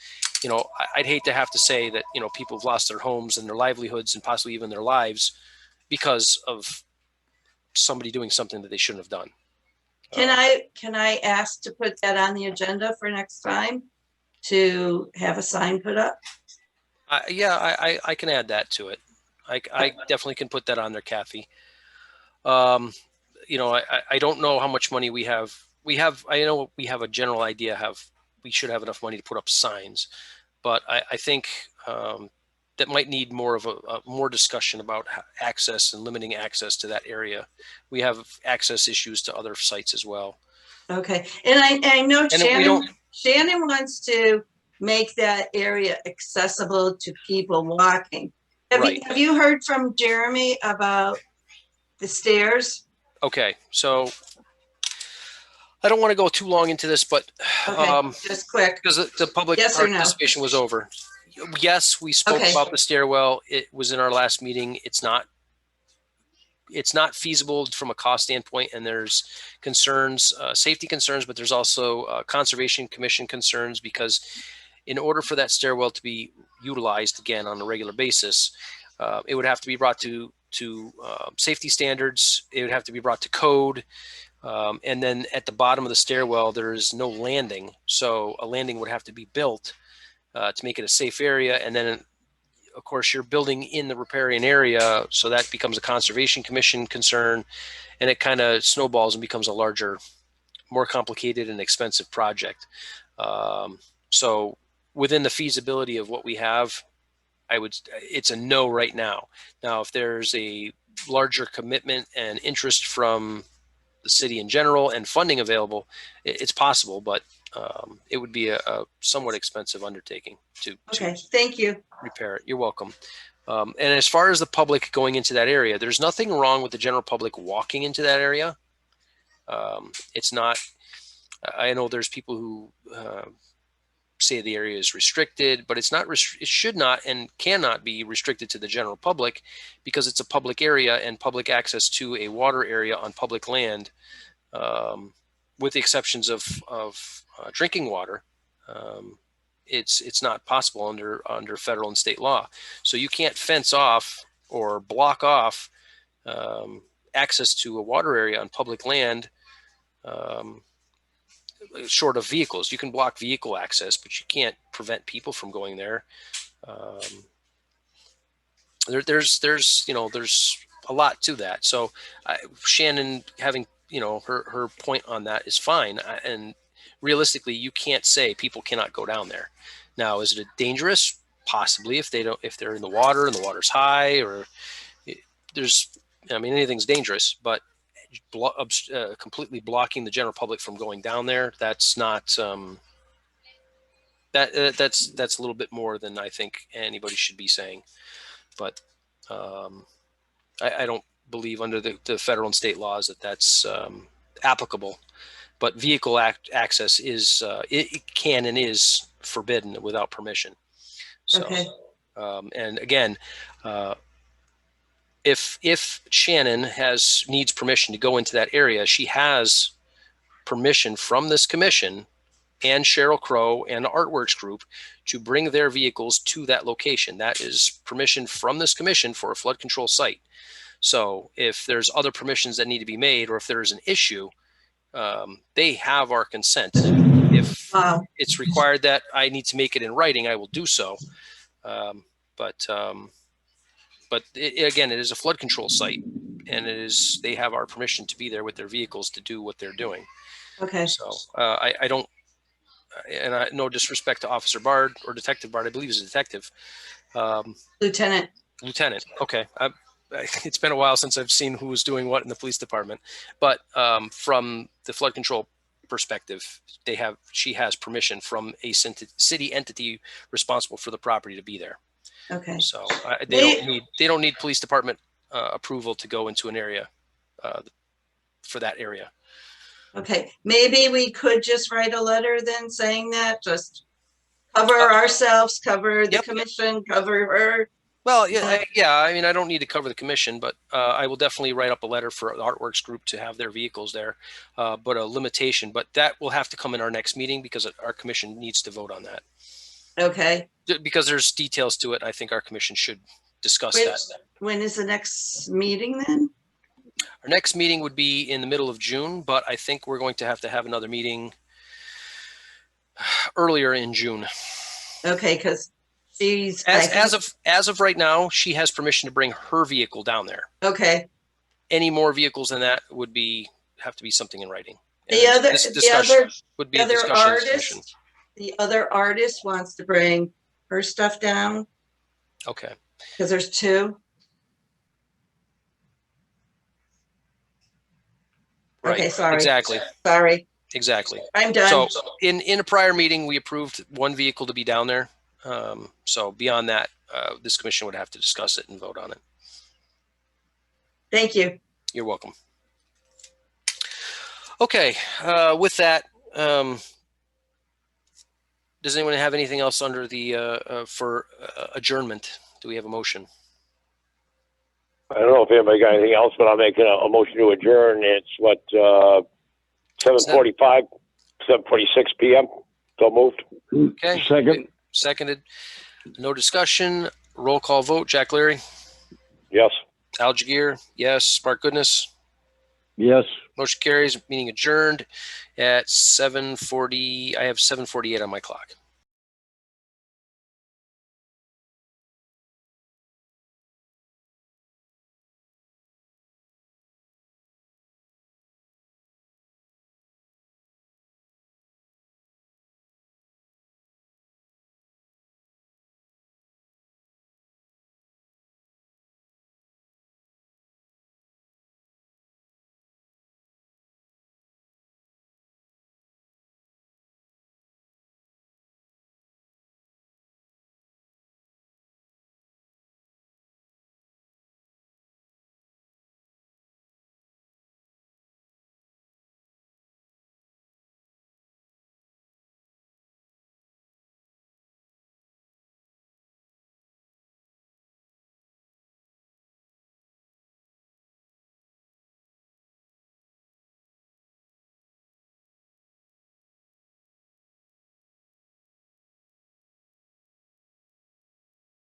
I'd hate to have to say that, people have lost their homes and their livelihoods and possibly even their lives because of somebody doing something that they shouldn't have done. Can I ask to put that on the agenda for next time to have a sign put up? Yeah, I can add that to it. I definitely can put that on there, Kathy. I don't know how much money we have. I know we have a general idea we should have enough money to put up signs, but I think that might need more of a more discussion about access and limiting access to that area. We have access issues to other sites as well. Okay, and I know And Shannon wants to make that area accessible to people walking. Have you heard from Jeremy about the stairs? Okay, so I don't want to go too long into this, but just quick, because the public participation was over. Yes, we spoke about the stairwell. It was in our last meeting. It's not feasible from a cost standpoint, and there's concerns, safety concerns, but there's also Conservation Commission concerns, because in order for that stairwell to be utilized again on a regular basis, it would have to be brought to safety standards. It would have to be brought to code. And then at the bottom of the stairwell, there is no landing. So a landing would have to be built to make it a safe area. And then, of course, you're building in the riparian area. So that becomes a Conservation Commission concern. And it kind of snowballs and becomes a larger, more complicated and expensive project. So within the feasibility of what we have, it's a no right now. Now, if there's a larger commitment and interest from the city in general and funding available, it's possible, but it would be a somewhat expensive undertaking to thank you. Repair it. You're welcome. And as far as the public going into that area, there's nothing wrong with the general public walking into that area. It's not, I know there's people who say the area is restricted, but it's not. It should not and cannot be restricted to the general public, because it's a public area, and public access to a water area on public land, with the exceptions of drinking water, it's not possible under federal and state law. So you can't fence off or block off access to a water area on public land. Short of vehicles, you can block vehicle access, but you can't prevent people from going there. There's a lot to that. So Shannon having her point on that is fine. And realistically, you can't say people cannot go down there. Now, is it dangerous? Possibly, if they're in the water and the water's high, or anything's dangerous, but completely blocking the general public from going down there, that's not that's a little bit more than I think anybody should be saying. But I don't believe under the federal and state laws that's applicable. But vehicle access is it can and is forbidden without permission. So and again, if Shannon needs permission to go into that area, she has permission from this commission and Cheryl Crow and the Artworks Group to bring their vehicles to that location. That is permission from this commission for a flood control site. So if there's other permissions that need to be made, or if there's an issue, they have our consent. If it's required that I need to make it in writing, I will do so. But again, it is a flood control site, and they have our permission to be there with their vehicles to do what they're doing. So I don't, and no disrespect to Officer Bard or Detective Bard, I believe he's a detective. Lieutenant. Okay. It's been a while since I've seen who was doing what in the police department, but from the flood control perspective, she has permission from a city entity responsible for the property to be there. Okay. So they don't need police department approval to go into an area for that area. Okay, maybe we could just write a letter then saying that, just cover ourselves, cover the Yep. commission, cover her. Well, yeah, I mean, I don't need to cover the commission, but I will definitely write up a letter for the Artworks group to have their vehicles there, but a limitation. But that will have to come in our next meeting because our commission needs to vote on that. Okay. Because there's details to it, I think our commission should discuss that. When is the next meeting then? Our next meeting would be in the middle of June, but I think we're going to have another meeting earlier in June. Okay, because she's as of right now, she has permission to bring her vehicle down there. okay. Any more vehicles than that would have to be something in writing. And The other artist wants to bring her stuff down Okay. because there's two. Right. Okay, sorry. Exactly. Sorry. Exactly. I'm done. So in a prior meeting, we approved one vehicle to be down there. So beyond that, this commission would have to discuss it and vote on it. Thank you. You're welcome. Okay. With that, does anyone have anything else under the for adjournment? Do we have a motion? I don't know if anybody got anything else, but I'm making a motion to adjourn. It's what, 7:45, 7:46 p.m. So moved. Okay. Second. Seconded. No discussion. Roll call vote. Jack Leary. Yes. Al Jageer. Yes. Mark Goodness. Yes. Motion carries. Meeting adjourned at 7:40. I have 7:48 on my clock.